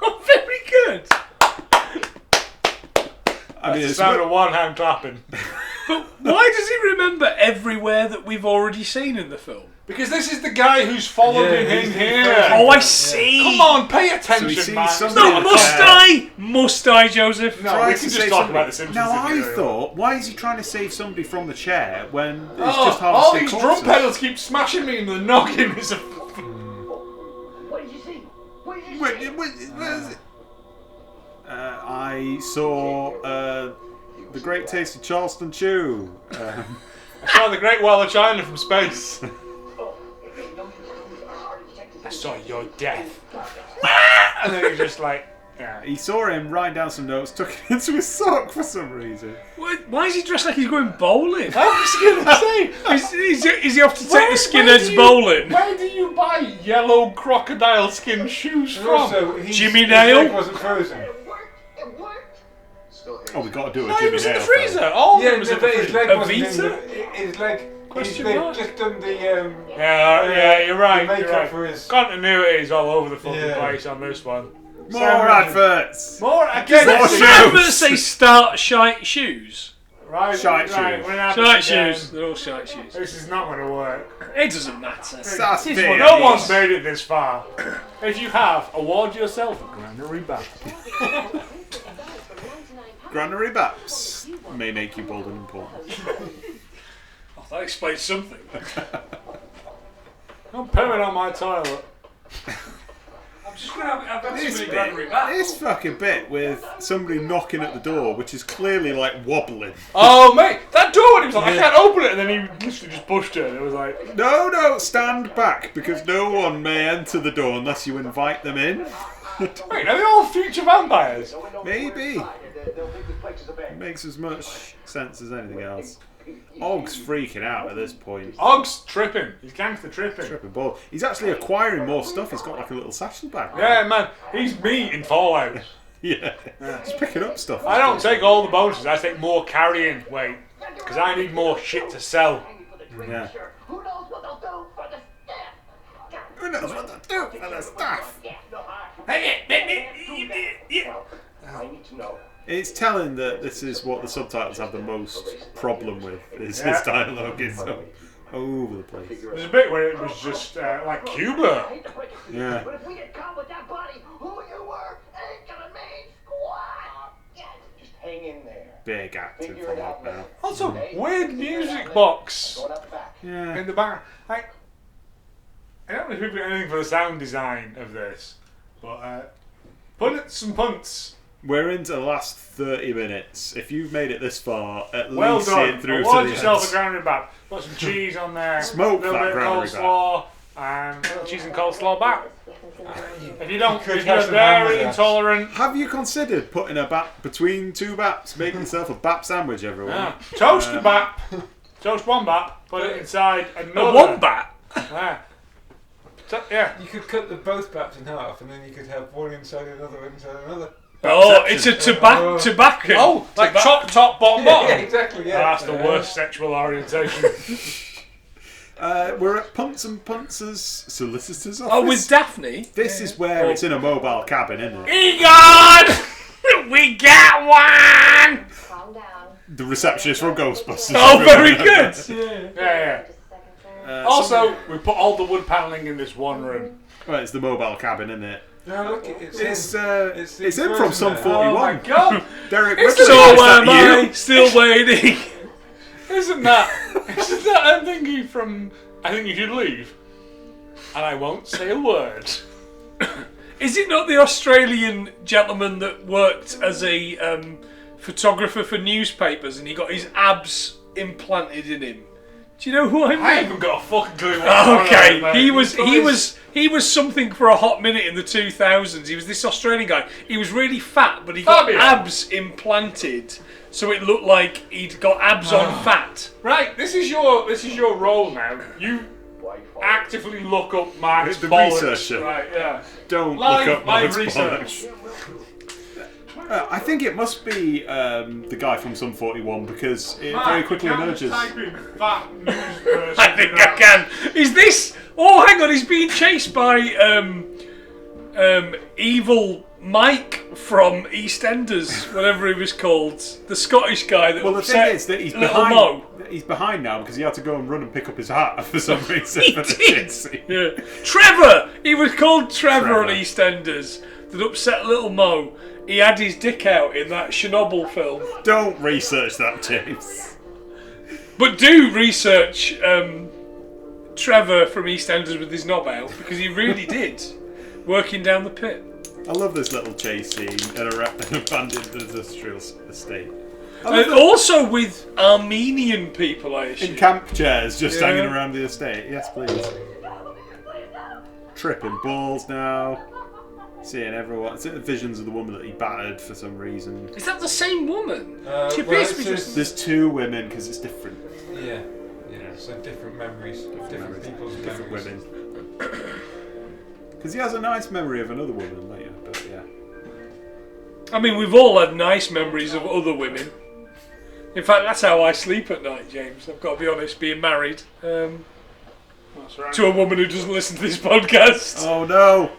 Oh, very good. I mean, It's the it's sound of one hand clapping. But why does he remember everywhere that we've already seen in the film? Because this is the guy who's following Yeah, him he's the here. first- Oh, I see. Come on, pay So he attention, sees man. somebody No, in the must chair. I? Must I, Joseph? No, Tries we to can save just talk somebody. about the Simpsons. Now, if you I really thought, why is he trying to save somebody from the chair when it's Oh, just all harvesting these corpses? drum pedals keep smashing me in the noggin. Is a What did you see? What did you Wait, see? where is it? I saw The Great Taste of Charleston Chew. I saw the Great Wall of China from space. I saw your death. And then he's just like, yeah. He saw him write down some notes, took it into his sock for some reason. Why is he dressed like he's going bowling? I was gonna say, Is he off to take the skinheads bowling? Where do you buy yellow crocodile skin shoes And from? also, Jimmy his Nail? leg wasn't frozen. It worked. It worked. Oh, we got to do a No, he Jimmy was in the Nail freezer. film. All of Yeah, them was in no, the but his freezer. leg A wasn't in Vita? the, his leg. Question They've mark? just done the Yeah, you're right. the You're makeup right. for his. Continuity is all over the fucking Yeah. place on this one. More adverts! More again. More this is- shoes. Adverts say start shite shoes. Right, Shite right, shoes. we're gonna have Shite this again. shoes. They're all shite shoes. This is not going to work. It doesn't matter. That's This big. one- No one's made it this far. If you have, award yourself a granary back. Granary Baps may make you bold and important. Oh, that explains something. Don't put it on my toilet. I'm just going to have This somebody granary bit, back. this fucking bit with somebody knocking at the door, which is clearly like wobbling. Oh, mate, that door when he was like, I can't open it, and then he literally just pushed it, and it was like, No, stand back, because no one may enter the door unless you invite them in. Wait, are they all future vampires? Maybe. They'll think this place is abandoned. Makes as much sense as anything else. Og's freaking out at this point. Og's tripping. He's gangster tripping. Tripping ball. He's actually acquiring more stuff. He's got like a little satchel bag. Yeah, man. He's me in Fallout. Yeah. He's picking up stuff. I don't take all the bonuses. I take more carrying weight. Because I need more shit to sell. Yeah. Who knows what they'll do for the staff? Who knows what to do for the staff? I need to know. It's telling that this is what the subtitles have the most problem with. Is his dialogue is so over the place. There's a bit where it was just like Cuba. Yeah. But if we get caught with that body, who you were ain't gonna mean squat. Just hang in there. Big acting from Og now. Also, weird music box Going out the back. Yeah. in the back. I don't know if people get anything for the sound design of this, but put some punts. We're into the last 30 minutes. If you've made it this far, at Well least see done. it through Award to the yourself a end. granary bap. Put some cheese on there. Smoke a little that bit of granary coleslaw and cheese and coleslaw back. If you don't, could if you're have some dairy hamburger. intolerant, Have you considered putting a bap between two baps? Make yourself a bap sandwich, everyone. toast the bap. Toast one bap. Put it inside another. A wombat. Yeah. So, yeah. You could cut the both baps in half, and then you could have one inside another, inside another. Oh, it's a tobacco. Oh, like top, top, bottom, bottom. Yeah, exactly. Yeah. Oh, that's the worst sexual orientation. We're at Punts and Punts' solicitor's office. Oh, with Daphne. This is where it's in a mobile cabin, isn't it? Egon! We got one! Calm down. The receptionist from Ghostbusters. Oh, very good. Yeah, yeah. Also, we put all the wood panelling in this one room. Well, it's the mobile cabin, isn't it? No, look, it's It's him from Sum 41. Oh my god! Derek It's Whibley, So is that am I you? still waiting? Isn't that I'm thinking from I Think You Should Leave? And I won't say a word. Is it not the Australian gentleman that worked as a photographer for newspapers and he got his abs implanted in him? Do you know who I mean? I haven't got a fucking clue what Okay, he he was something for a hot minute in the 2000s. He was this Australian guy. He was really fat, but he got Fabio. abs implanted, so it looked like he'd got abs on fat. Right, this is your role now. You actively look up Mark's The bollocks. researcher. Right, yeah. Don't Live- look up live Mark's research. bollocks. I think it must be the guy from Sum 41 because it very quickly emerges. Type in fat news person. I think I can. Is this? Oh, hang on. He's being chased by evil Mike from EastEnders, whatever he was called, the Scottish guy that. Well, the upset thing is that he's Little behind. Mo. He's behind now because he had to go and run and pick up his hat for some reason. He for the did. shit scene. Yeah. Trevor. He was called Trevor on Trevor. EastEnders that upset Little Mo. He had his dick out in that Chernobyl film. Don't research that, James. But do research Trevor from EastEnders with his knob out because he really did, working down the pit. I love this little chase scene at an abandoned industrial estate. And also with Armenian people, I assume. In camp chairs, just Yeah. hanging around the estate. Yes, please. Tripping balls now. Seeing everyone. Seeing the visions of the woman that he battered for some reason. Is that the same woman? She well, appears to it be says- just... There's two women because it's different. Yeah. So different memories, different people's Different memories. women. Because he has a nice memory of another woman later, but yeah. I mean, we've all had nice memories of other women. In fact, that's how I sleep at night, James. I've got to be honest, being married That's right. to a woman who doesn't listen to this podcast. Oh no!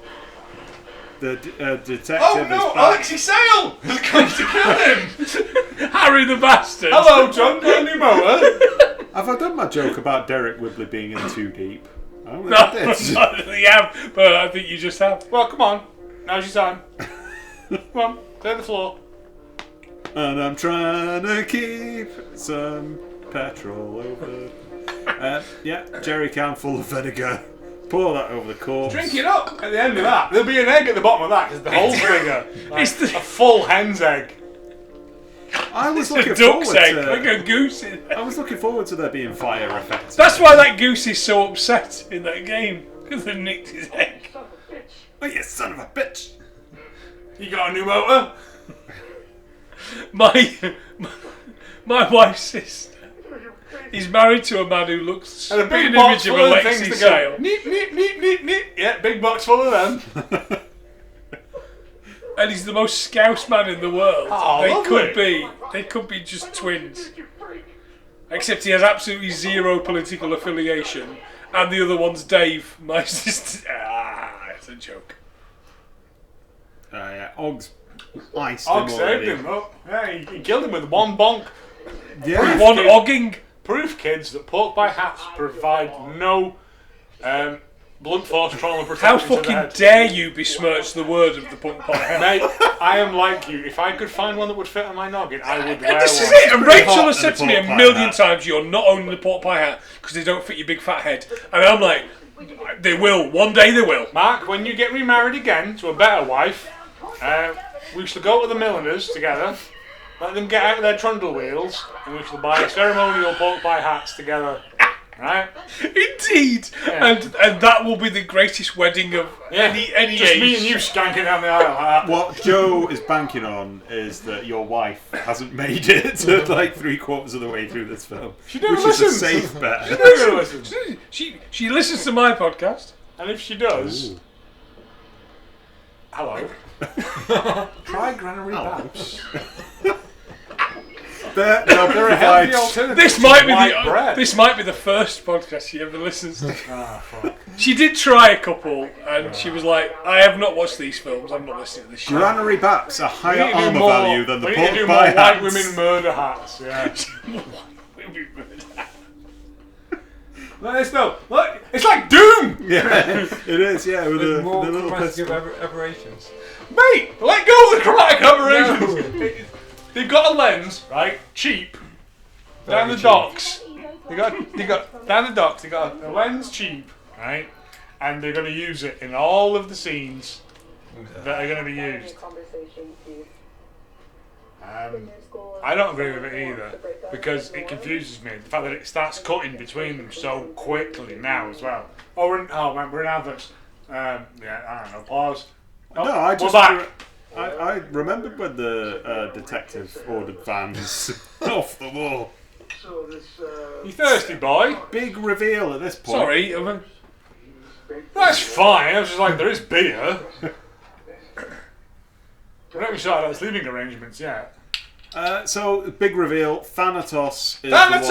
The detective Oh is no, back. Alexi Sale has come to kill him. Harry the bastard. Hello, John. Got a new mower? Have I done my joke about Derek Whibley being in too deep? I don't No, think I did. I don't think you have, but I think you just have. Well, come on. Now's your time. Come on, clear the floor. And I'm trying to keep some petrol over. Yeah, jerry can full of vinegar. Pour that over the corpse. Drink it up at the end of that. There'll be an egg at the bottom of that because the hole's bigger. Like It's the- a full hen's egg. I was A looking duck's forward egg, to. like a goose. In I was looking forward to there being fire effects. That's why that goose is so upset in that game because they nicked his egg. Oh, you son of a bitch! You got a new motor? My wife's sister is married to a man who looks And a spitting big box image of full of Alexi things to Sale. go. Neat, neat, neat, neat, neat. Yeah, big box full of them. And he's the most scouse man in the world. Oh, They could be just twins. Except he has absolutely zero political affiliation. And the other one's Dave, my sister. It's a joke. Yeah, Og's iced him Og saved already. him. Oh, yeah, he killed him with one bonk. Yeah. One ogging. Proof, kids, that pork pie hats provide no blunt force trauma How protection to the fucking head. dare you besmirch the word of the punk pie hat? Mate, I am like you. If I could find one that would fit on my noggin, I would wear This is one. it. And pretty Rachel hot has in said the to me a pork pie million hat. times, "You're not owning the pork pie hat because they don't fit your big fat head." And I'm like, they will. One day they will. Mark, when you get remarried again to a better wife, we shall go to the milliners together, let them get out of their trundle wheels, and we shall buy ceremonial pork pie hats together. Right? Indeed. Yeah. And that will be the greatest wedding of any Just age. me and you skanking down the aisle like that. What Joe is banking on is that your wife hasn't made it to like 3/4 of the way through this film, She never which listens. is a safe bet. She's never gonna listen. She listens to my podcast. And if she does, hello. Try Granary Baps. They're They're a healthy alternative. This to might be white bread. this might be the first podcast she ever listens to. Ah, fuck. She did try a couple, and she was like, "I have not watched these films. I'm not listening to this shit." Granary Baps are We higher need to do armour more- value than the we need to do pork more pie white hats. women murder hats. Yeah. Look, it's like Doom, Yeah, it is. Yeah, with With the more little chromatic pistol. aberrations. mate. Let go of the chromatic aberrations. They've got a lens, right? Cheap. Down the cheap. docks. They got down the docks. They got a lens cheap, right? And they're going to use it in all of the scenes that are going to be used. I don't agree with it either because it confuses me. The fact that it starts cutting between them so quickly now as well. Man, we're in adverts. Yeah, I don't know. Pause. No, I we're just back. I remembered when the detective ordered vans off the wall. You thirsty, boy? Big reveal at this point. Sorry, That's fine. I was just like, there is beer. We haven't started our sleeping arrangements yet. So big reveal. Thanatos is Thanatos!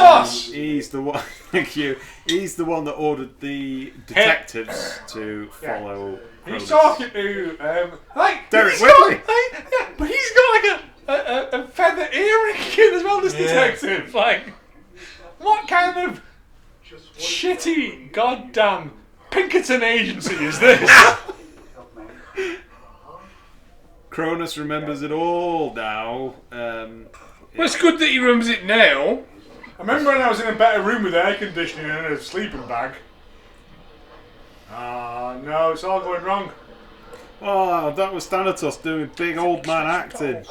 the one. He's the one. Thank you. He's the one that ordered the detectives to follow. He's Cronus. talking to like Derek he's got, Whitley. yeah, but he's got like a feather earring as well. This detective, like, what kind of shitty goddamn Pinkerton agency is this? Cronus remembers it all now. well, it's good that he remembers it now. I remember when I was in a better room with air conditioning and a sleeping bag. No, it's all going wrong. Oh, that was Thanatos doing big old man acting.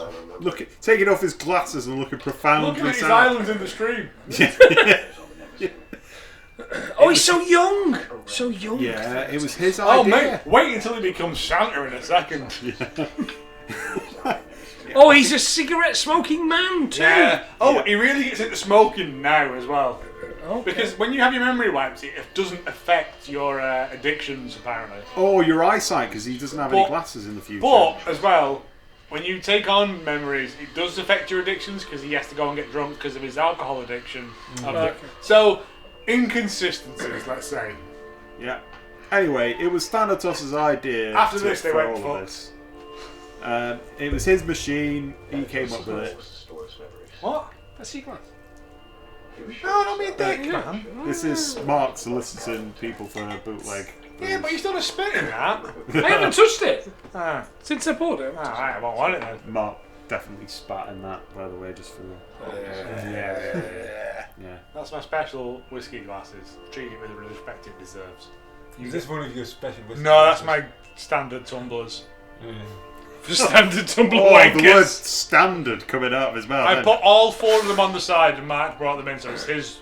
Taking off his glasses and looking profoundly Looking at his sad. islands in the stream. Oh, he's so young. So young. Yeah, it was his Oh, idea. mate, wait until he becomes Santa in a second. Oh, he's a cigarette smoking man too. Yeah. Oh, he really gets into smoking now as well. Okay. Because when you have your memory wipes, it doesn't affect your addictions, apparently. Oh, your eyesight, because he doesn't have any But- glasses in the future. But, as well, when you take on memories, it does affect your addictions because he has to go and get drunk because of his alcohol addiction. So, inconsistencies, let's say. Yeah. Anyway, it was Thanatos' idea. After this, they for went all of fucked. this. It was his machine. He came up with it. What? A sequence? No, don't be a dick, man. This is Mark soliciting people for a bootleg. Yeah, but he's done a spit in that. I haven't touched it Ah, since I bought it. alright, I won't want it then. Mark definitely spat in that, by the way, just for the... Yeah. That's my special whiskey glasses. Treat it with the respect it deserves. Is this one of your special whiskey No, that's glasses? my standard tumblers. For standard tumbler Oh, the word wankers. standard coming out of his mouth. I then. put all four of them on the side and Mark brought them in, so it's his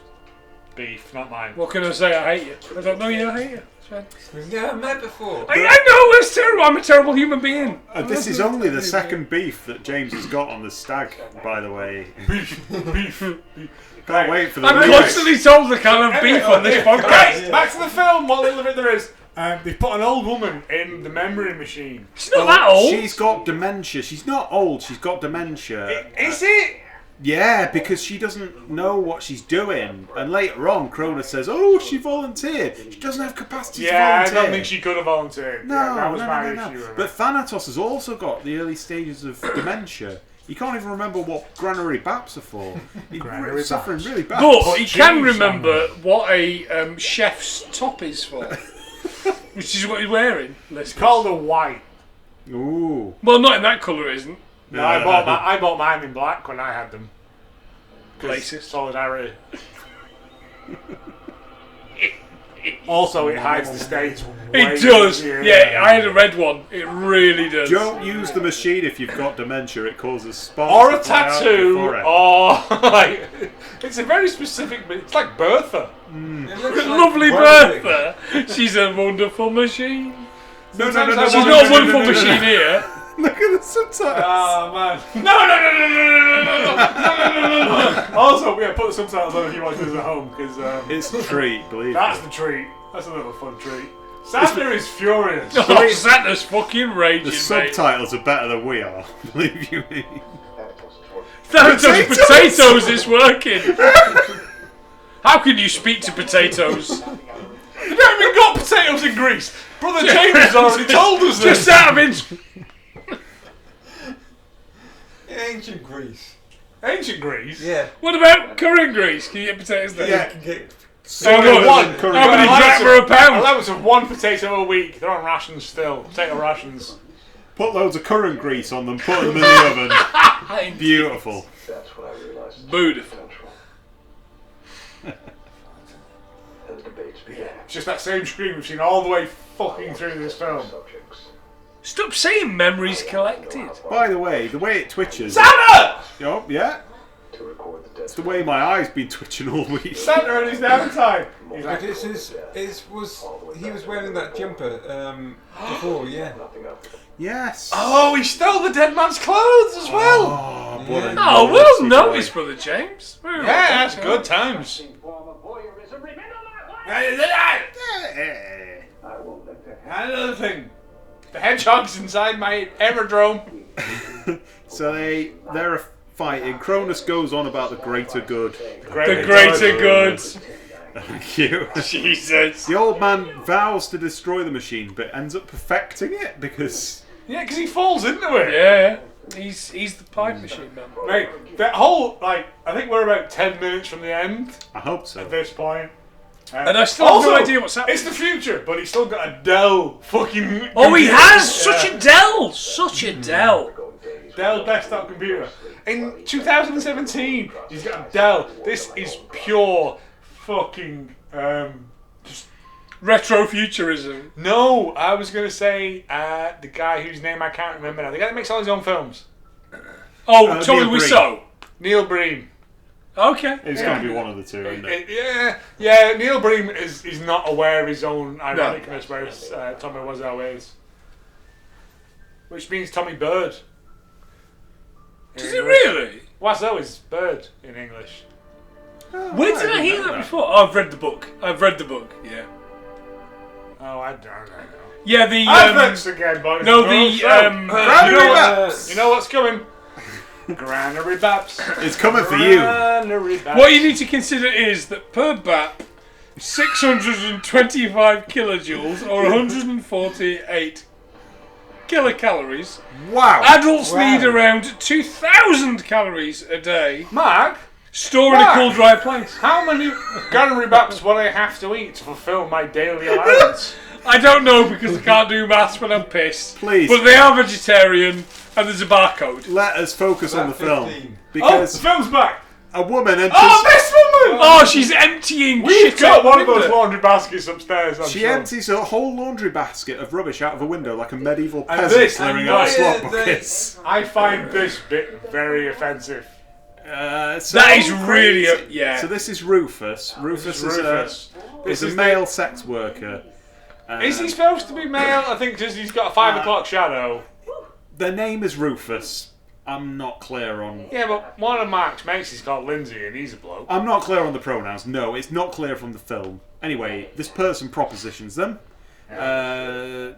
beef, not mine. What can I say? I hate you. I don't know you. I hate you. It's fine. We've never met before. I know it's terrible. I'm a terrible human being. This is only the second beef that James has got on the stag, by the way. Beef. Can't wait for the I'm remix. constantly told the kind of beef on this podcast. Right, back to the film. What little bit there is. They put an old woman in the memory machine. She's not that old. She's got dementia. She's not old. She's got dementia. Is it? Yeah, because she doesn't know what she's doing. And later on, Cronus says, "Oh, she volunteered. She doesn't have capacity to Yeah, I volunteer." don't think she could have volunteered. No, yeah, that was my no. issue. But Thanatos has also got the early stages of dementia. He can't even remember what granary baps are for. He's Granary suffering baps. really bad. But he can James remember what a chef's top is for. Which is what he's wearing. It's called a white. Ooh. Well, not in that colour, it isn't. No, I bought mine in black when I had them. Racist. Solidarity. Also, it hides the stains. It does. Yeah, I had a red one. It really does. Don't use the machine if you've got dementia. It causes spots. Or to a fly out of tattoo, your forehead. or like it's a very specific. It's like Bertha. Lovely Bertha. She's a wonderful machine. No. She's not a wonderful machine here. Look at the subtitles. Oh man! No! Also, yeah, put the subtitles on if you watch this at home because It's a treat, believe that's me. the treat. That's a little fun treat. Santa is furious. Oh, Santa's fucking raging, The mate. subtitles are better than we are, believe you me. Those potatoes is working. How can you speak to potatoes? You don't even got potatoes in Greece. Brother James has already told us this. Just out of interest. Ancient Greece. Ancient Greece. Yeah. What about current Greece? Can you get potatoes there? You can get How much? One. How many drachma a pound? Allowance of one potato a week. They're on rations still. Potato rations. Put loads of current grease on them, put them in the oven. Beautiful. That's when I realized Beautiful. potential. And the debates began. It's just that same screen we've seen all the way fucking through this film. Subjects. Stop saying memories collected. By the way the twitches. Santa! Oh, yeah. To record the death. It's the way my eyes been twitching all week. Santa in his downtime. He's But like, he was wearing that jumper before, yeah. Nothing else. Yes. oh, he stole the dead man's clothes as well. Oh, what a Oh, naughty well boy. noticed, Brother James. Very well Yeah, done, that's sir. good times. Form of voyeurism. Remember my wife. I won't let that happen. And another thing, the hedgehog's inside my aerodrome. So they're fighting. Cronus goes on about the greater good. The greater good. Thank you. Jesus. The old man vows to destroy the machine, but ends up perfecting it because Yeah, because he falls into it. Yeah. He's the pipe machine man. Mate, that whole, I think we're about 10 minutes from the end I hope so. at this point. And I still have no idea what's happening. It's the future, but he's still got a Dell fucking. Oh, he computer. has such a Dell. Such a Dell. Dell desktop computer. In 2017, he's got a Dell. This is pure fucking. Just Retrofuturism. no. I was gonna say the guy whose name I can't remember now. The guy that makes all his own films. Oh, Tommy Neil Breen. Wiseau. Neil Breen. Okay. It's going to be one of the two, isn't it? Yeah. Neil Breen is not aware of his own ironicness, whereas Tommy Wiseau is. Which means Tommy Bird. Does it really? Wiseau is bird in English. Where did I hear that before? Oh, I've read the book. Yeah. Oh, I don't know. Yeah, the Advents again, boys. no, the Granary Baps. You know what's coming? Granary Baps. It's coming for you. Granary Baps. what you need to consider is that per BAP, 625 kilojoules or 148 kilocalories. Wow. Adults need around 2,000 calories a day. Mark, Store in a cool, dry place. how many Granary Baps will I have to eat to fulfill my daily allowance? I don't know because I can't do maths when I'm pissed. Please. But they are vegetarian and there's a barcode. Let us focus on the film. 15. Oh, the Because film's back. a woman enters... Oh, this woman! Oh, she's emptying We've shit got out the one of those window. laundry baskets upstairs, I'm She sure. empties a whole laundry basket of rubbish out of a window like a medieval And peasant this- clearing and out this- slot buckets. I find this bit very offensive. That is really yeah. So this is Rufus. Rufus is a male sex worker. Is he supposed to be male? I think because he's got a 5 o'clock shadow. The name is Rufus. I'm not clear on... Yeah, but one of Mark's mates is called Lindsay and he's a bloke. I'm not clear on the pronouns. No, it's not clear from the film. Anyway, this person propositions them. And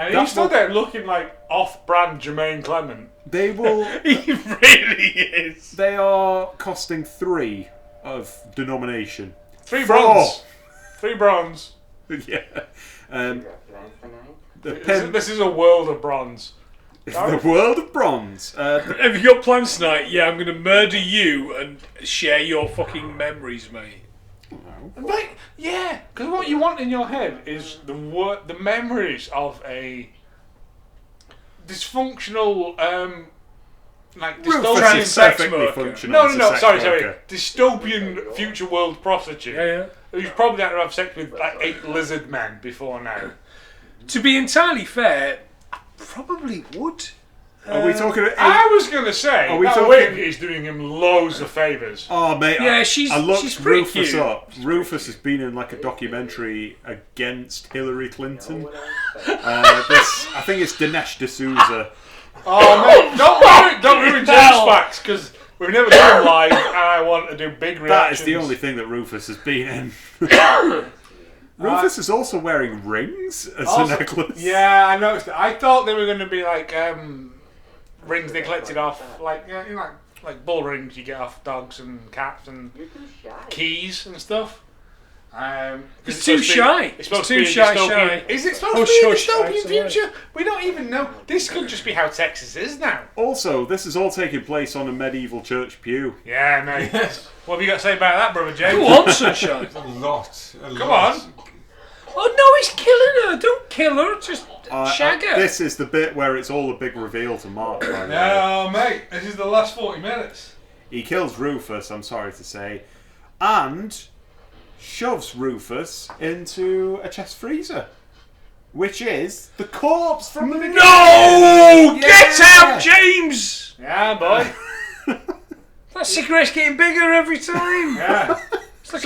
he's stood there looking like off-brand Jermaine Clement. They will... He really is. They are costing 3 of denomination. 3 bronze. 3 bronze. Yeah. This is a world of bronze. The world of bronze. Have you got plans tonight? Yeah, I'm going to murder you and share your fucking memories, mate. Right? Yeah, because what you want in your head is the memories of a dysfunctional, like dystopian sex worker. No. Sorry. Dystopian future world prostitute. Yeah. Who's probably had to have sex with like 8 lizard men before now. To be entirely fair, I probably would. Are we talking about... I was going to say, that wig is doing him loads of favours. Oh, mate. Yeah, I looked she's pretty Rufus cute. up. Rufus has been in like a documentary against Hillary Clinton. I think it's Dinesh D'Souza. Oh, mate, don't ruin James facts, because we've never done them live, and I want to do big reactions. That is the only thing that Rufus has been in. Rufus is also wearing rings as a necklace. Yeah, I noticed that. I thought they were going to be like rings they collected off, like like bull rings you get off dogs and cats and keys and stuff. It's too shy. It's supposed too to be shy. Is it supposed to be a dystopian future? We don't even know. This could just be how Texas is now. Also, this is all taking place on a medieval church pew. Yeah, mate. What have you got to say about that, brother James? Go on, sunshine. A lot. Come on. Oh no, he's killing her. Don't kill her. Just shag her. This is the bit where it's all a big reveal to Mark. By the way. No, mate. This is the last 40 minutes. He kills Rufus, I'm sorry to say, and shoves Rufus into a chest freezer, which is the corpse from the beginning. No! Get out, James! Yeah, boy. That cigarette's getting bigger every time. Yeah. It's like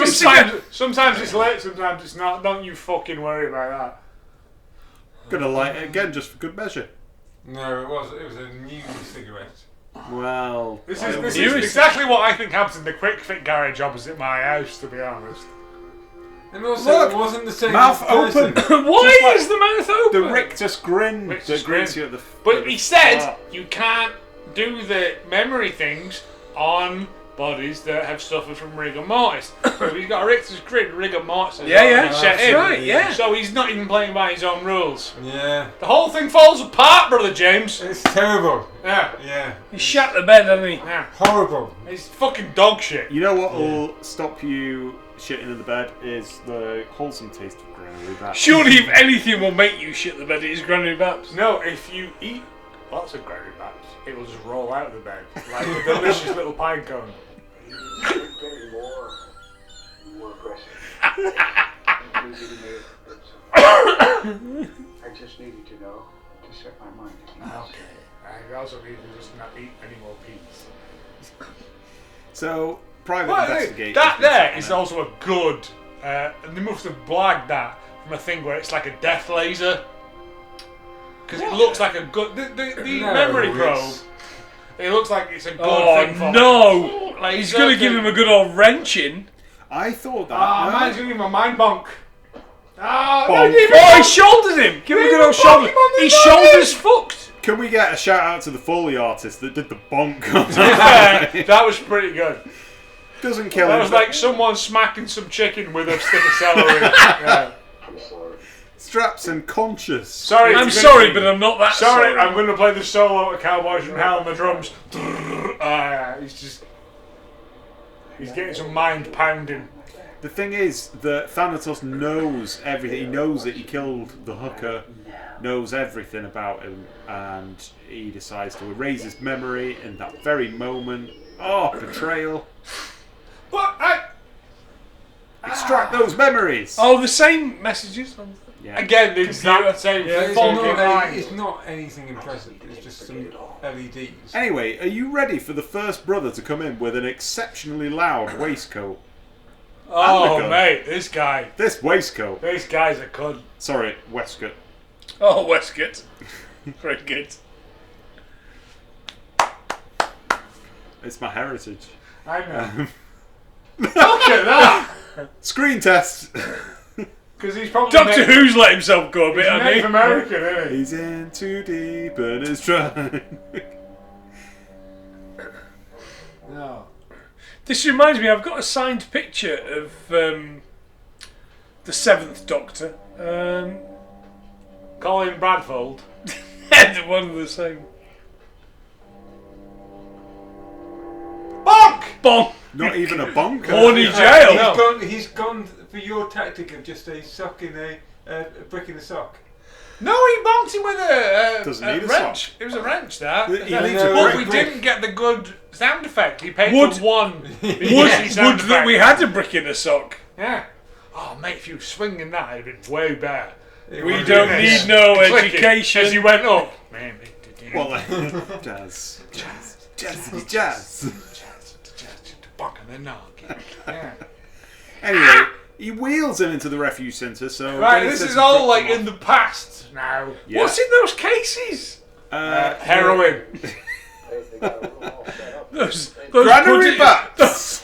Sometimes it's lit, sometimes it's not. Don't you fucking worry about that. Gonna light it again just for good measure. No, it was a new cigarette. Well, This is exactly what I think happens in the quick fit garage opposite my house, to be honest. And also, Look, it wasn't the same mouth person. open. Why is the mouth open? The rictus grin Rictus that grins you grin. at the. But he said you can't do the memory things on bodies that have suffered from rigor mortis. So he's got a rictus grin, rigor mortis. Yeah, set that's in. right, yeah. So he's not even playing by his own rules. Yeah. The whole thing falls apart, brother James. It's terrible. Yeah. Yeah. He shat the bed, hasn't he? Yeah. Horrible. It's fucking dog shit. You know what will stop you shitting in the bed is the wholesome taste of granary baps. Surely, if anything will make you shit the bed, it is Granary Baps. No, if you eat lots of granary baps, it will just roll out of the bed like a delicious little pine cone. Getting more aggressive. I just needed to know to set my mind at ease. Okay. I also need to just not eat any more peas. So, private Well, investigation. that there is also a good. And they must have blagged that from a thing where it's like a death laser. Because it looks like a good. The No, memory it's- probe. It looks like it's a good Oh thing for no! Like, He's going to give him a good old wrenching. I thought that. Ah, man's gonna give him a mind bonk. Ah, Bonk. Oh, he shouldered him! Give him a good old shoulder. His shoulder's fucked. Can we get a shout out to the Foley artist that did the bonk? That was pretty good. Doesn't kill That him. was like someone smacking some chicken with a stick of celery. Yeah. I'm sorry. Straps and conscious. Sorry, I'm sorry, but I'm not that sorry. I'm going to play the solo at Cowboys from Hell on the drums. He's getting some mind pounding. The thing is that Thanatos knows everything. He knows that he killed the hooker, knows everything about him, and he decides to erase his memory in that very moment. Oh, betrayal. What? Extract those memories! Oh, the same messages. Yeah. Again, the exact same It's fucking not, line. it's not anything impressive. It's just some LEDs. Anyway, are you ready for the first brother to come in with an exceptionally loud waistcoat? Oh, Undercut. mate, this This waistcoat. guy's a cunt. Sorry, waistcoat. Oh, Westgate. Very good. It's my heritage. I know. Look at that! Screen test. Because he's probably Doctor Who's let himself go a bit, hasn't Native he? American, isn't he? He's in too deep and is trying. No. This reminds me, I've got a signed picture of the Seventh Doctor. Colin Bradfold. One of the same. Bonk! Bonk! Not even a bonker. Horny jail! He's gone for your tactic of just a sock in a brick in a sock. No, he bonked him with Doesn't a need a wrench. sock. It was a wrench, that. He leaves a But brick. we didn't get the good sound effect. He paid Would- for one. Would sound that effect. we had a brick in a sock? Yeah. Oh, mate, if you were swinging that, it'd have been way better. We don't need no Clicking education. As you went up. Man, Well, jazz. Jazz. bonk and then knock. Yeah. Anyway, he wheels him into the refuge centre, so... Right, when he this says is he all dropped like him in the past now. Yeah. What's in those cases? off, Heroin. Those Granary Baps!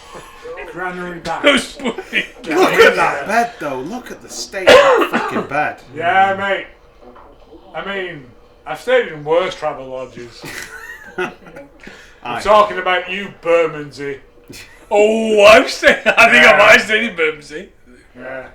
Granary baps. Those pudding. Look at that bed, though. Look at the state of that fucking bed. Yeah, mate. I mean, I've stayed in worse travel lodges. I'm talking about you, Bermondsey. Oh, I think I might have stayed in Bermondsey. Yeah.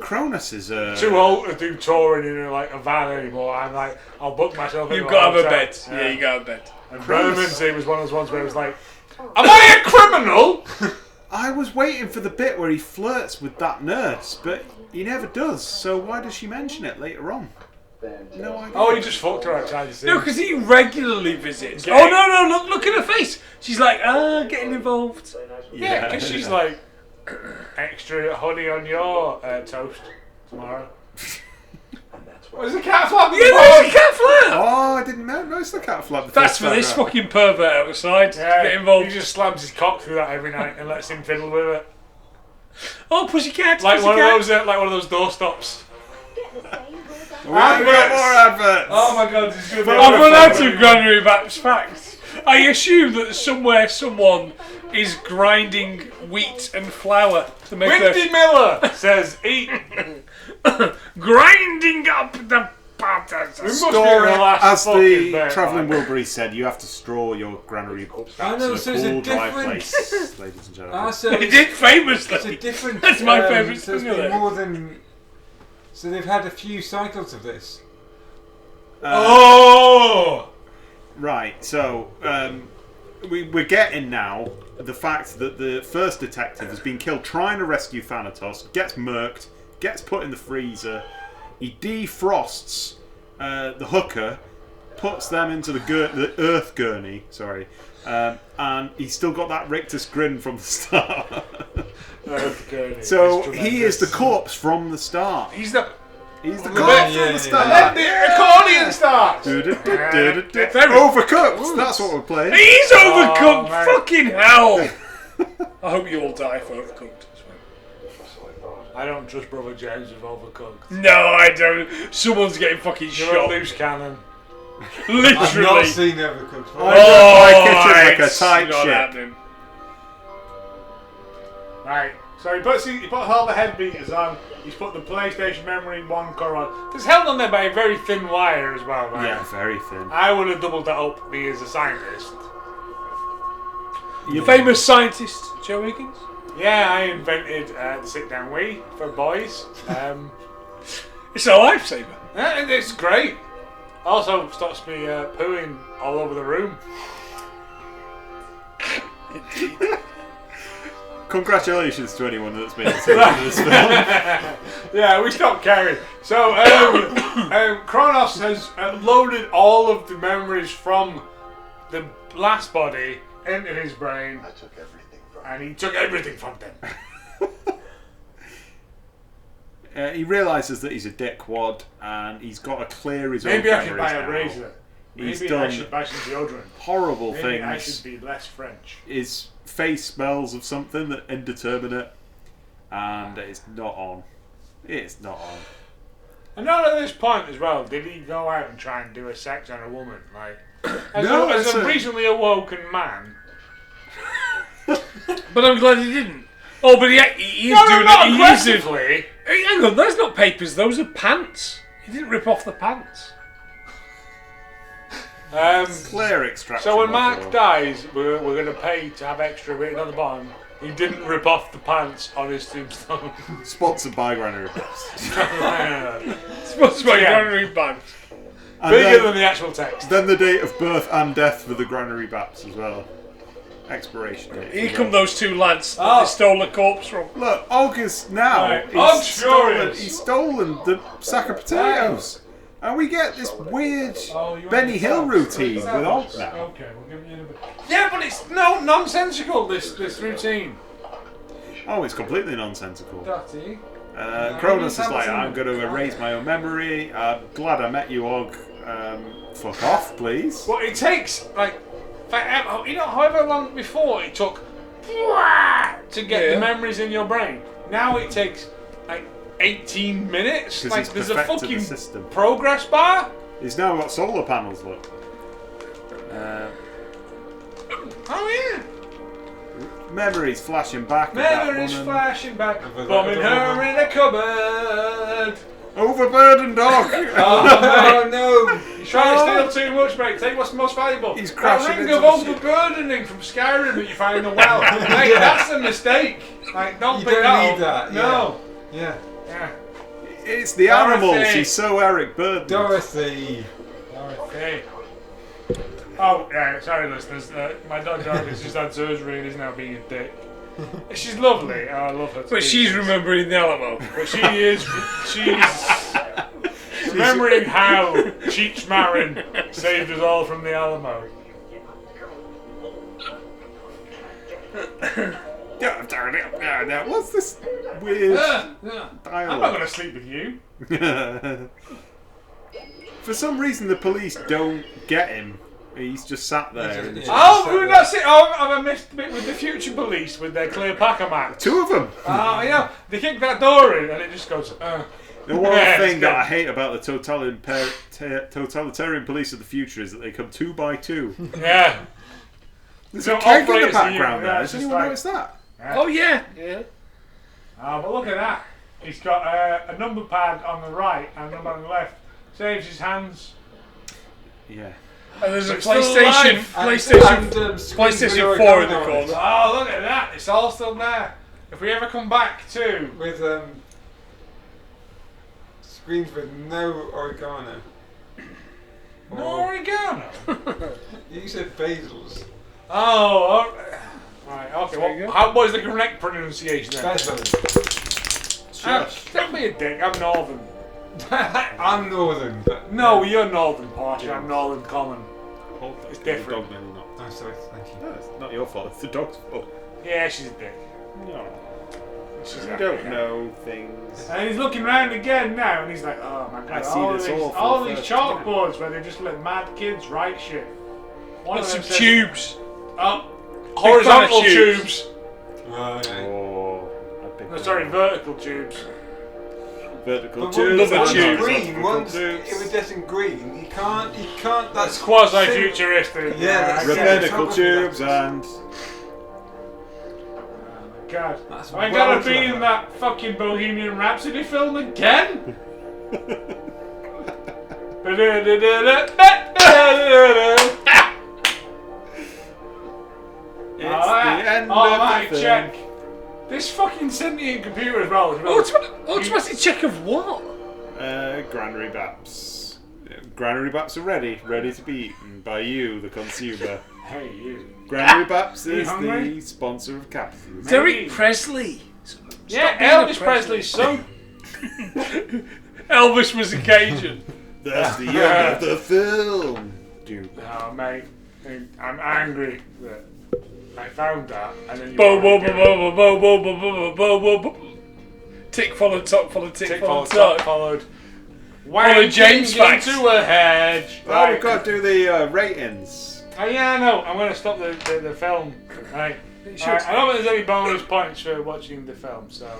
Cronus is Too old to do touring in a van anymore. I'm like, I'll book myself in You've got to have a hotel. bed. Yeah, you got to have a bed. And Bermondsey was one of those ones where it was like, am I a criminal? I was waiting for the bit where he flirts with that nurse, but he never does, so why does she mention it later on? No idea. Oh, he just fucked her outside the scene. No, because he regularly visits. Yeah. Oh, no, look at her face. She's like, getting involved. Yeah, because she's like, extra honey on your toast tomorrow. Was the cat flap? Yeah, there's a cat flap. Oh, I didn't notice the cat flap. the That's first for time this round. fucking pervert outside to get He involved. just slams his cock through that every night and lets him fiddle with it. Oh, pussycat, Like one of pussycat. those, like one of those doorstops. We haven't got more adverts. Oh my god, this is gonna be I've run out of Granary Baps facts. I assume that somewhere someone is grinding wheat and flour to make Windy Miller says eat. grinding up the butters. We must be Story, the last as fucking the bit, travelling like. Wilbury said, you have to straw your granary I know, so it's a dry different. place, ladies and gentlemen. So They did famously. it's a different. That's my favourite So it's thing of been it. more than. So they've had a few cycles of this. Oh! Right, so we're getting now the fact that the first detective has been killed trying to rescue Thanatos, gets murked, gets put in the freezer, he defrosts the hooker, puts them into the earth gurney, and he's still got that rictus grin from the start. So he is the corpse from the start. He's the. He's the the corpse bit- from the And start. then the accordion starts. Overcooked. That's what we're playing. He's overcooked. mate. Fucking hell. I hope you all die for overcooked. I don't trust Brother James with Overcooked. No, I don't. Someone's getting fucking You're a shot. loose cannon. I've not Literally. seen Overcooked. My kitchen like a it's tight not ship. happening. Right. So he puts all the head beaters on. He's put the PlayStation memory 1 core on. It's held on there by a very thin wire as well, right? Yeah, very thin. I would have doubled that up, me as a scientist. Famous scientist, Joe Higgins. Yeah, I invented the sit-down wee for boys. It's a lifesaver. And it's great. Also stops me pooing all over the room. Congratulations to anyone that's been in this film. Yeah, we stopped caring. So, Cronus has loaded all of the memories from the last body into his brain, I took everything from and he took everything from them. he realises that he's a dickwad and he's got to clear his own Maybe I should memories buy a now. razor. He's Maybe I done should buy some deodorant. horrible Maybe things. I should be less French. His face smells of something that indeterminate, and it's not on. It's not on. And not at this point as well, did he go out and try and do a sex on a woman? Like, as No, a recently awoken man. But I'm glad he didn't. Oh, but he is doing not it. He is doing. aggressively. Hey, hang on, those not papers. Those are pants. He didn't rip off the pants. Clear extraction. So when Mark bottle. dies, we're going to pay to have extra written on the bottom. He didn't rip off the pants on his tombstone. Sponsored by Granary Baps. Sponsored by Yeah. Granary Baps. And Bigger than the actual text. Then the date of birth and death for the Granary Baps as well. Expiration date. Here as come well. those two lads that Oh. they stole the corpse from. Look, August now. Right. He's I'm stolen, furious. he's stolen the sack of potatoes. And we get this weird Benny Hill routine with Og now. Okay, we'll give you a bit. Yeah, but it's nonsensical, this routine. Oh, it's completely nonsensical. Dirty. Cronus is like, I'm going to erase my own memory. I'm glad I met you, Og. Fuck off, please. Well, it takes, however long before it took to get the memories in your brain. Now it takes, 18 minutes. 'Cause Like, he's there's a perfected fucking the system. progress bar. He's now got solar panels, look. Oh, yeah. Memories flashing back. Memories of that woman. flashing back. Of a- Bombing of a her woman. in a cupboard. Overburdened dog. Oh no! You're trying to steal too much, mate. Take what's most valuable. He's That crashing ring into of the ship. overburdening from Skyrim that you find in the well. Mate, that's a mistake. Don't You pick don't that need up. that, No. Yeah. Yeah. It's the Dorothy. animals. She's so Eric Burden. Dorothy. Okay. Oh, yeah, sorry listeners. My dog has just had surgery and is now being a dick. She's lovely. I love her. to But she's pieces. remembering the Alamo. But she's remembering how Cheech Marin saved us all from the Alamo. Now, what's this weird I'm not dialogue? going to sleep with you. For some reason, the police don't get him. He's just sat there. in the Yeah. chair. Oh, that's it. Oh, have I missed the bit with the future police with their clear packer mats? Two of them. Oh, yeah. They kick that door in and it just goes, The one Yeah, thing it's that good. I hate about the totalitarian police of the future is that they come 2 by 2. Yeah. There's So a keg in the operators background are- there. yeah, Has it's just anyone like- noticed that? Oh, yeah. Yeah. Oh, but look at that. He's got a number pad on the right and a number on the left. Saves his hands. Yeah. And there's a It's still PlayStation, alive. PlayStation 4 in the corner. Oh, look at that. It's all still there. If we ever come back to... With screens with no oregano. No oregano. You said basils. Oh, right, okay. There you Well, go. what is the correct pronunciation then? Basils. Don't be a dick, I'm Northern. I'm northern, but No, you're Northern, Porsche. I'm Northern Common. It's different. The dog nearly knocked. Oh, sorry, thank you. No, it's not your fault. It's the dog's fault. Yeah, she's a dick. No. She's You a don't dick. know things. And he's looking around again now, and he's like, "Oh my god! I see this all for all the these first time." chalkboards where they just let mad kids write shit." One And of some them says- tubes. Oh, fan horizontal of tubes. tubes. Right. Oh, a big No, sorry, vertical tubes. vertical But tubes. Another once tube. green, once tubes. iridescent green, you can't. That's quasi-futuristic. Yeah, that's- Rabbinical it's not tubes gonna and God, That's I well gotta be clever. in that fucking Bohemian Rhapsody film again. it's the end Automatic of the check. film. This fucking sentient computer as well. is really- Automatic check of what? Granary Baps. Granary Baps are ready to be eaten by you, the consumer. Hey, you. Granary Baps You is hungry? the sponsor of capitalism. Derek Presley. Yeah, being a Elvis Presley's son. Elvis was a Cajun. That's the end of the film. Dude. Oh, mate, I'm angry that I found that and then you Bo bo wanna bo get- bo bo bo bo bo bo bo bo. Tick followed top, followed tick, Tick followed followed top, top. followed. Followed James facts. Into a hedge. Oh, we've got to do the ratings. Oh yeah, no, I'm going to stop the film. Right. Sure. Alright, I don't think there's any bonus points for watching the film, so.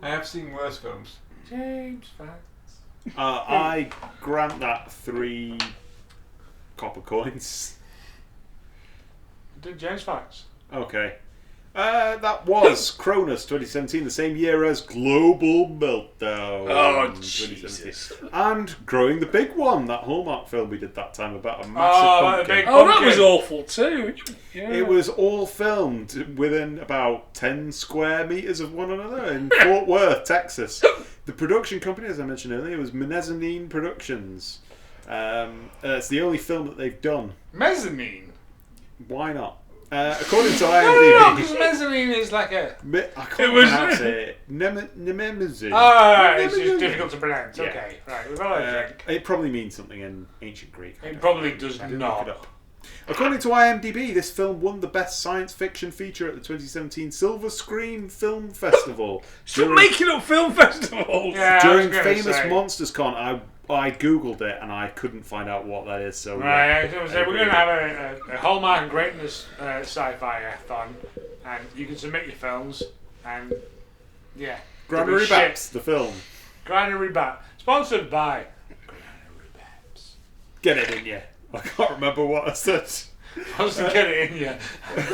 I have seen worse films. James facts. I grant that 3 copper coins. Do James facts. Okay. That was Cronus 2017, the same year as Global Meltdown. Oh, 2017. Jesus. And Growing the Big One, that Hallmark film we did that time about a massive Like pumpkin. the big Oh, that pumpkin. was awful too. Yeah. It was all filmed within about 10 square meters of one another in Fort Worth, Texas. The production company, as I mentioned earlier, was Mezzanine Productions. It's the only film that they've done. Mezzanine. Why not? According to No, IMDb, because mezzanine is like a. I can't It was- pronounce it. Nemesis. Oh, it's just difficult to pronounce. Yeah. Okay, right, we've got a drink. It probably means something in ancient Greek. It probably does I didn't look it not. up. According to IMDb, this film won the Best Science Fiction Feature at the 2017 Silver Screen Film Festival. Stop making up film festivals. Yeah, During I was gonna Famous say. Monsters Con, I googled it and I couldn't find out what that is. So Right, I was going to say, we're going to have a Hallmark of Greatness sci-fi-a-thon, and you can submit your films, and yeah. Granary Shit. Baps, the film. Granary Baps. Sponsored by Granary Baps. Get it in you. I can't remember what I said. I was to get it in you.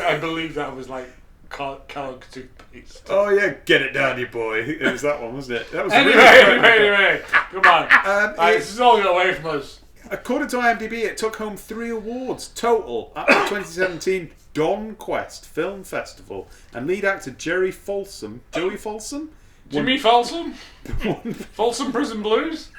I believe that was like Kellogg toothpaste. Oh yeah, get it down, you boy. It was that one, wasn't it? That was Anyway, come on. Right, it- this is all got away from us. According to IMDb, it took home 3 awards total at the 2017 Don Quest Film Festival, and lead actor Joey Folsom, Jimmy Folsom? Folsom Prison Blues?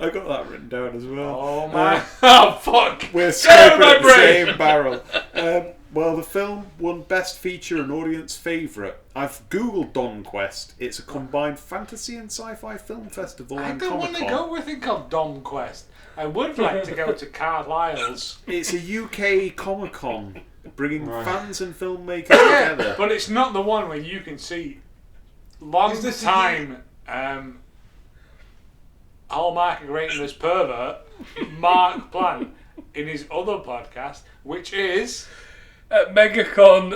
I got that written down as well. Oh my. Oh fuck. We're Get out of scraping my at the brain. same barrel. Well, the film won Best Feature and Audience Favourite. I've googled Don Quest. It's a combined fantasy and sci-fi film festival I and don't want to Comic-Con. go with a thing called Dom Quest. I would like to go to Carlisle's. It's a UK Comic-Con, bringing fans and filmmakers Yeah, together. but it's not the one where you can see long Is this time Hallmark of Greatness pervert Mark Plant in his other podcast, which is At MegaCon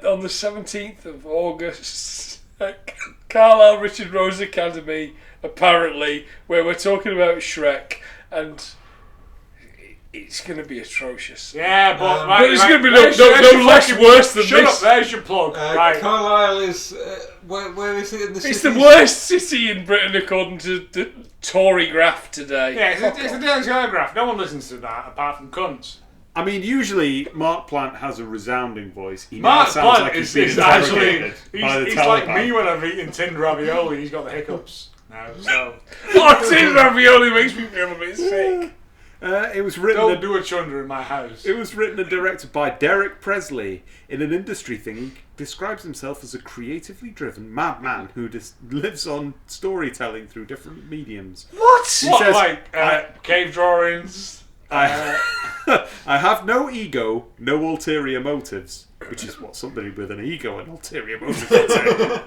on the 17th of August at Carlisle Richard Rose Academy, apparently, where we're talking about Shrek, and it's going to be atrocious. yeah, but But it's going to be there's no your less fucking- worse than Shut this. up, there's your plug. Right. Carlisle is where is it in the city? It's the worst city in Britain according to the Tory graph today. Yeah, it's a Daily Telegraph. No one listens to that apart from cunts. I mean, usually Mark Plant has a resounding voice. He Mark now sounds Plant like he's is been actually interrogated by the he's like Taliban. me when I've eaten tinned ravioli. He's got the hiccups now, so Oh, tin ravioli makes me feel a bit sick. It was written. don't do a chunder in my house. It was written and directed by Derek Presley. In an industry thing, he describes himself as a creatively driven madman who lives on storytelling through different mediums. What? He What, says, like cave drawings? I have no ego, no ulterior motives, which is what somebody with an ego and ulterior motives would say.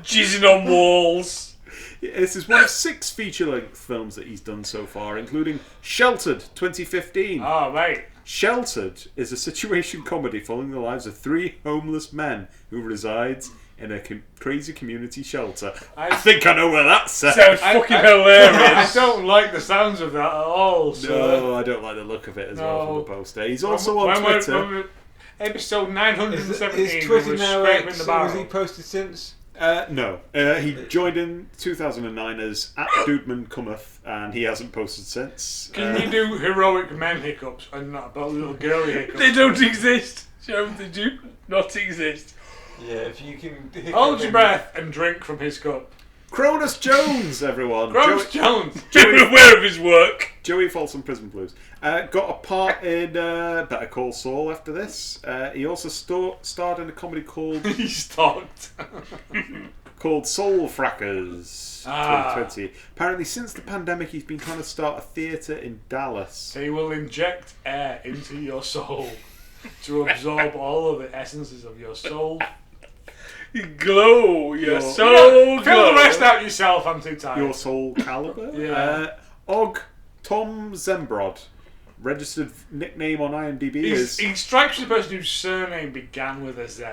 Jizzing on walls. This is one of 6 feature-length films that he's done so far, including Sheltered 2015. Oh, mate. Sheltered is a situation comedy following the lives of 3 homeless men who reside in a crazy community shelter. I think I know where that's set. Sounds fucking I hilarious. don't like the sounds of that at all. So. No, I don't like the look of it as well from the poster. He's also on Twitter. Episode Is 917. Twitter was now scraping X? the Has he barrel. posted since? No. He joined in 2009 as @Dudeman and he hasn't posted since. Can you do heroic men hiccups and not about little girly hiccups? They don't exist. Show they do not exist. Yeah, if you can. Hold your breath and drink from his cup. Cronus Jones, everyone. Gross Jones. You're aware of his work. Joey Folsom Prison Blues. Got a part in Better Call Saul after this. He also starred in a comedy called He stalked. Soul Frackers Ah. 2020. Apparently, since the pandemic, he's been trying to start a theatre in Dallas. They will inject air into your soul. to absorb all of the essences of your soul. You glow. You're so Fill glow. the rest out yourself. I'm too tired. Your soul caliber. Yeah. Og Tom Zembrod, registered nickname on IMDb He strikes the person whose surname began with a Z.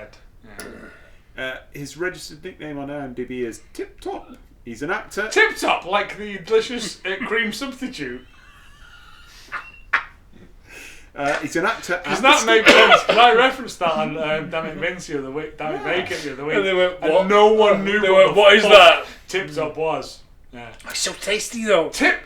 Yeah. his registered nickname on IMDb is Tip Top. He's an actor. Tip Top, like the delicious cream substitute. He's an actor. Does that make sense? Because I referenced that on Damn It Vince the other week, Damn It Vacant the other week, And they went, and what? no one knew They went, what is fuck that? Tip Top was. Yeah. It's so tasty though. Tip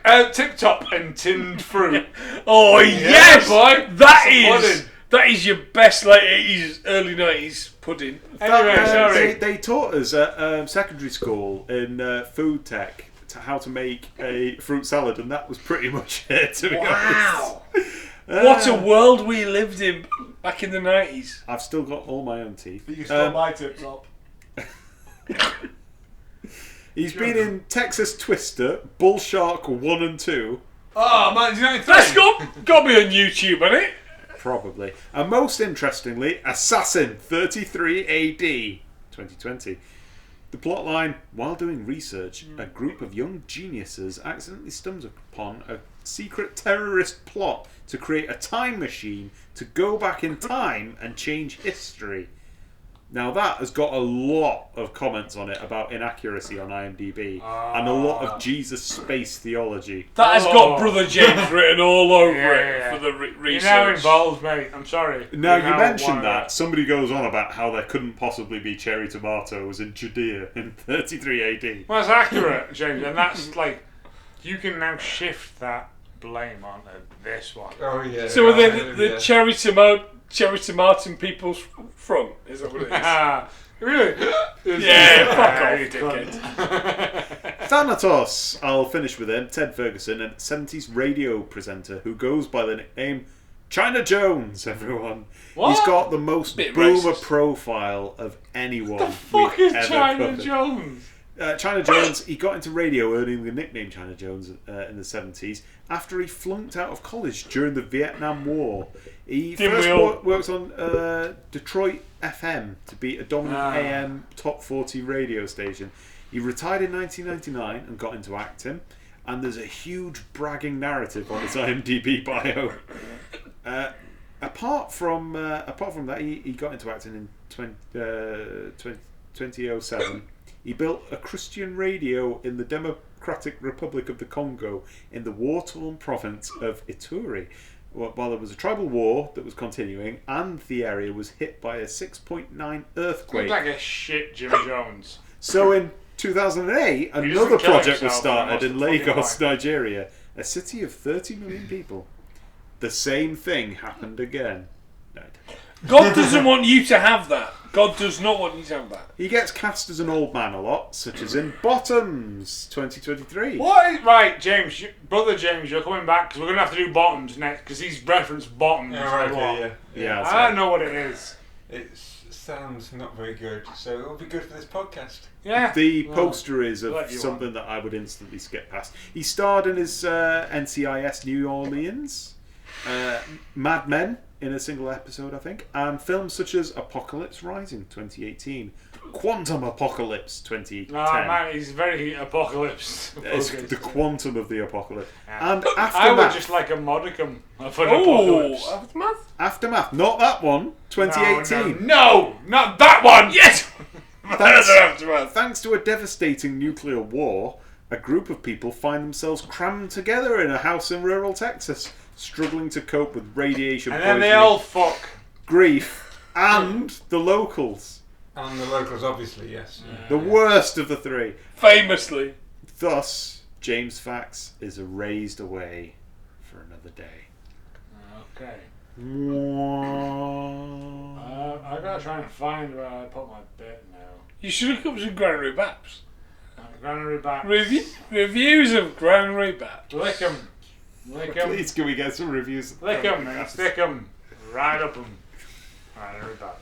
Top and tinned fruit. Oh yes, boy. That is your best late 80s, early 90s pudding. Anyway, sorry. They taught us at secondary school in food tech how to make a fruit salad, and that was pretty much it. To be honest. What a world we lived in back in the 90s. I've still got all my own teeth. You can still buy Tip Top. He's been in Texas Twister, Bull Shark 1 and 2. Oh man, 93. Let's go. Got me on YouTube, ain't it? Probably. And most interestingly, Assassin 33 AD 2020. The plotline: while doing research, a group of young geniuses accidentally stumbles upon a secret terrorist plot to create a time machine to go back in time and change history. Now that has got a lot of comments on it about inaccuracy on IMDb and a lot of Jesus space theology. That has got Brother James written all over it for the research. You're now involved, mate. I'm sorry. Now you mentioned that, somebody goes on about how there couldn't possibly be cherry tomatoes in Judea in 33 AD. Well, that's accurate, James, and that's like, you can now shift that blame onto this one. Oh yeah. So are they the cherry tomato people's front? Is that what it is? Really? Yeah, fuck off, you dickhead. Thanatos, I'll finish with him. Ted Ferguson, a 70s radio presenter who goes by the nickname China Jones, everyone. What? He's got the most Bit boomer racist. profile of anyone. The fuck we've is ever China covered. Jones? China Jones, he got into radio earning the nickname China Jones in the 70s after he flunked out of college during the Vietnam War. He first worked on Detroit FM to be a dominant AM top 40 radio station. He retired in 1999 and got into acting, and there's a huge bragging narrative on his IMDb bio. Apart from that, he got into acting in 2007. He built a Christian radio in the Democratic Republic of the Congo in the war-torn province of Ituri, while there was a tribal war that was continuing and the area was hit by a 6.9 earthquake. Looks like a shit Jim Jones. So in 2008, another project was started in Lagos, Nigeria, a city of 30 million people. The same thing happened again. No, it didn't. God doesn't want you to have that. God does not want you to have that. He gets cast as an old man a lot, such as in Bottoms 2023. What? Right, James, Brother James, you're coming back because we're going to have to do Bottoms next because he's referenced Bottoms. Oh, a lot. okay, Yeah, that's I don't know what it is. It sounds not very good, so it'll be good for this podcast. Yeah. The poster is of let you something that I would instantly skip past. He starred in his NCIS New Orleans, Mad Men in a single episode, I think, and films such as Apocalypse Rising 2018, Quantum Apocalypse 2010. No, man, he's very apocalypse. It's the quantum of the apocalypse. And Aftermath. I would just like a modicum of an Oh, apocalypse. Aftermath, not that one, 2018. No, not that one! Yes! Thanks to a devastating nuclear war, a group of people find themselves crammed together in a house in rural Texas, struggling to cope with radiation And poisoning, then they all fuck. grief, and the locals. And the locals, obviously, yes. The worst of the three. Famously. Thus, James Fax is erased away for another day. Okay. Mwah. I gotta try and find where I put my bit now. You should have come to Granary Baps. Granary Baps. Reviews of Granary Baps. Lick 'em. Lick 'em. Please, can we get some reviews? Lick 'em and stick 'em. Right up 'em. Granary Baps.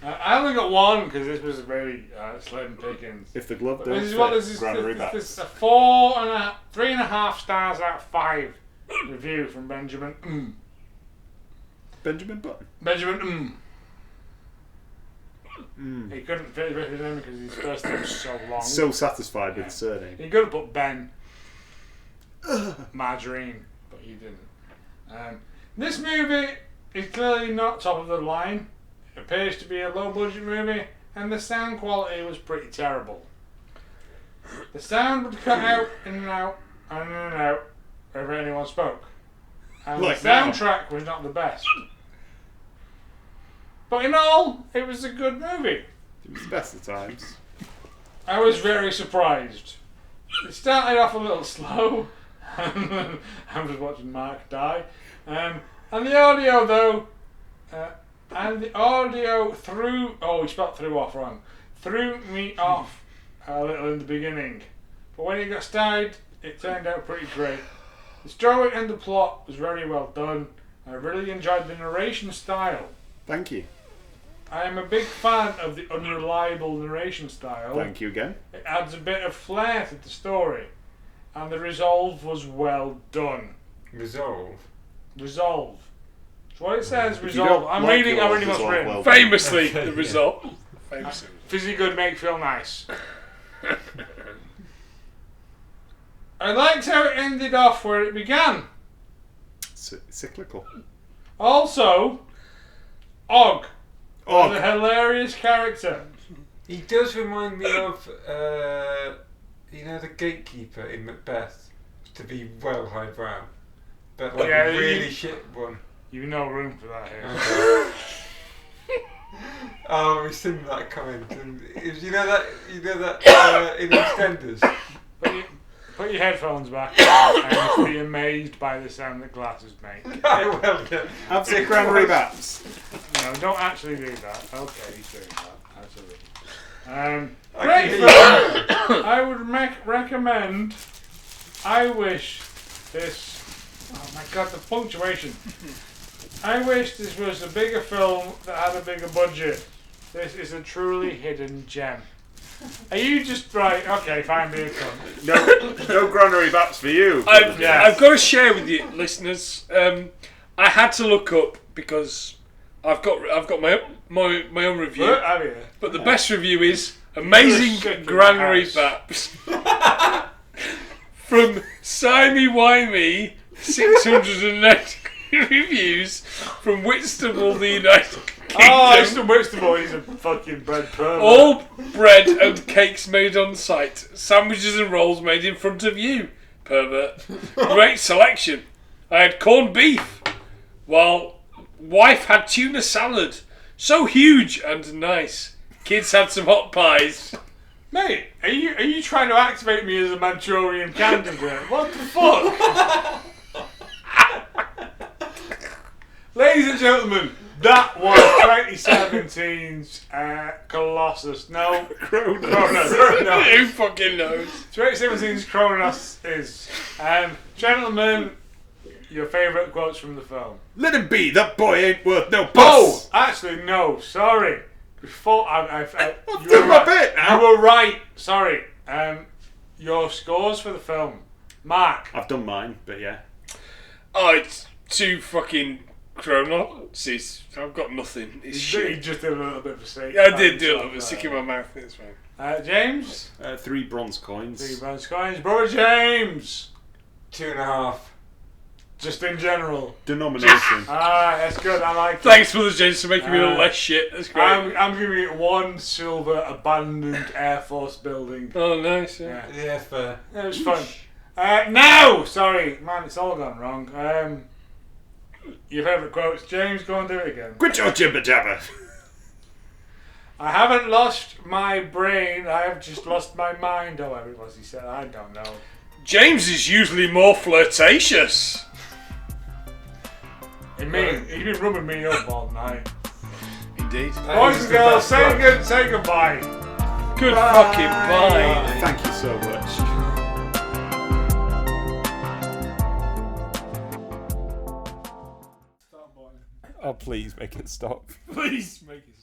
I only got one because this was really slim pickings. If the glove This don't is what fit, this is. Granary This Baps. is a 3.5 stars out of 5 review from Benjamin. Benjamin Button. Benjamin. He couldn't fit his name because his first name was so long. So satisfied with the surname. He could have put Ben. Margarine, but he didn't. This movie is clearly not top of the line. It appears to be a low budget movie, and the sound quality was pretty terrible. The sound would cut out in and out and in and out whenever anyone spoke. And Like the now. soundtrack was not the best. But in all, it was a good movie. It was the best of times. I was very surprised. It started off a little slow. I'm just watching Mark die. And the audio though, threw... Oh, he spelled threw off wrong. Threw me off a little in the beginning. But when it got started, it turned out pretty great. The story and the plot was very well done. I really enjoyed the narration style. Thank you. I am a big fan of the unreliable narration style. Thank you again. It adds a bit of flair to the story. And the resolve was well done. Resolve. Resolve. That's what it says, If you resolve. don't I'm like reading yours, what's resolve written. well. Famously, the result. Famously. Fizzy good make feel nice. I liked how it ended off where it began. Cyclical. Also, Og. Og. The hilarious character. He does remind me of, the gatekeeper in Macbeth, to be well highbrow, but like Yeah, a really shit one. You've no room for that here. Oh, we've seen that comment. And you know that in EastEnders. Put your headphones back and just be amazed by the sound that glasses make. Well, yeah. Have some Granary Baps. No, don't actually do that. Okay, he's doing that. Absolutely. I Great can film. I would recommend. I wish this. Oh my god, the punctuation. I wish this was a bigger film that had a bigger budget. This is a truly hidden gem. Are you just right? Okay, fine, be a cunt. No Granary Baps for you. I've got to share with you, listeners. I had to look up because I've got my own review. What? Have you? But the best review is amazing You're a Granary house. Baps from Simey Wimey, 690 reviews from Whitstable, the United Kingdom. Oh, it's the Whitstable. He's a fucking bread pervert. All bread and cakes made on site. Sandwiches and rolls made in front of you, pervert. Great selection. I had corned beef, while wife had tuna salad. So huge and nice. Kids had some hot pies. Mate, are you trying to activate me as a Manchurian candidate? What the fuck? Ladies and gentlemen, that was 2017's Colossus. No, Cronus. No. Who fucking knows? 2017's Cronus is. Gentlemen, your favourite quotes from the film. Let him be. That boy ain't worth no Oh, puss. actually, no. Sorry. Before I've you done my were bit now. You were right. Sorry. Your scores for the film, Mark. I've done mine, but yeah. Oh, it's too fucking Cronus. I've got nothing. It's You shit. just did a little bit of a stick. Yeah, I did do a little bit sick in my mouth. That's right. James. 3 bronze coins. 3 bronze coins. Brother James. 2.5. Just in general. Denomination. That's good. I like it. Thanks, Brother James, for making me a little less shit. That's great. I'm giving it 1 silver abandoned Air Force building. Oh, nice. Yeah. Yeah, fair. It was fun. No! Sorry. Man, it's all gone wrong. Your favourite quotes. James, go and do it again. Quit your jibber jabber. I haven't lost my brain. I have just lost my mind. Oh, whatever it was he said. I don't know. James is usually more flirtatious. He's been rubbing me up all night. Indeed. Boys and girls, say goodbye. Good fucking bye. Thank you so much. Oh, please make it stop. Please make it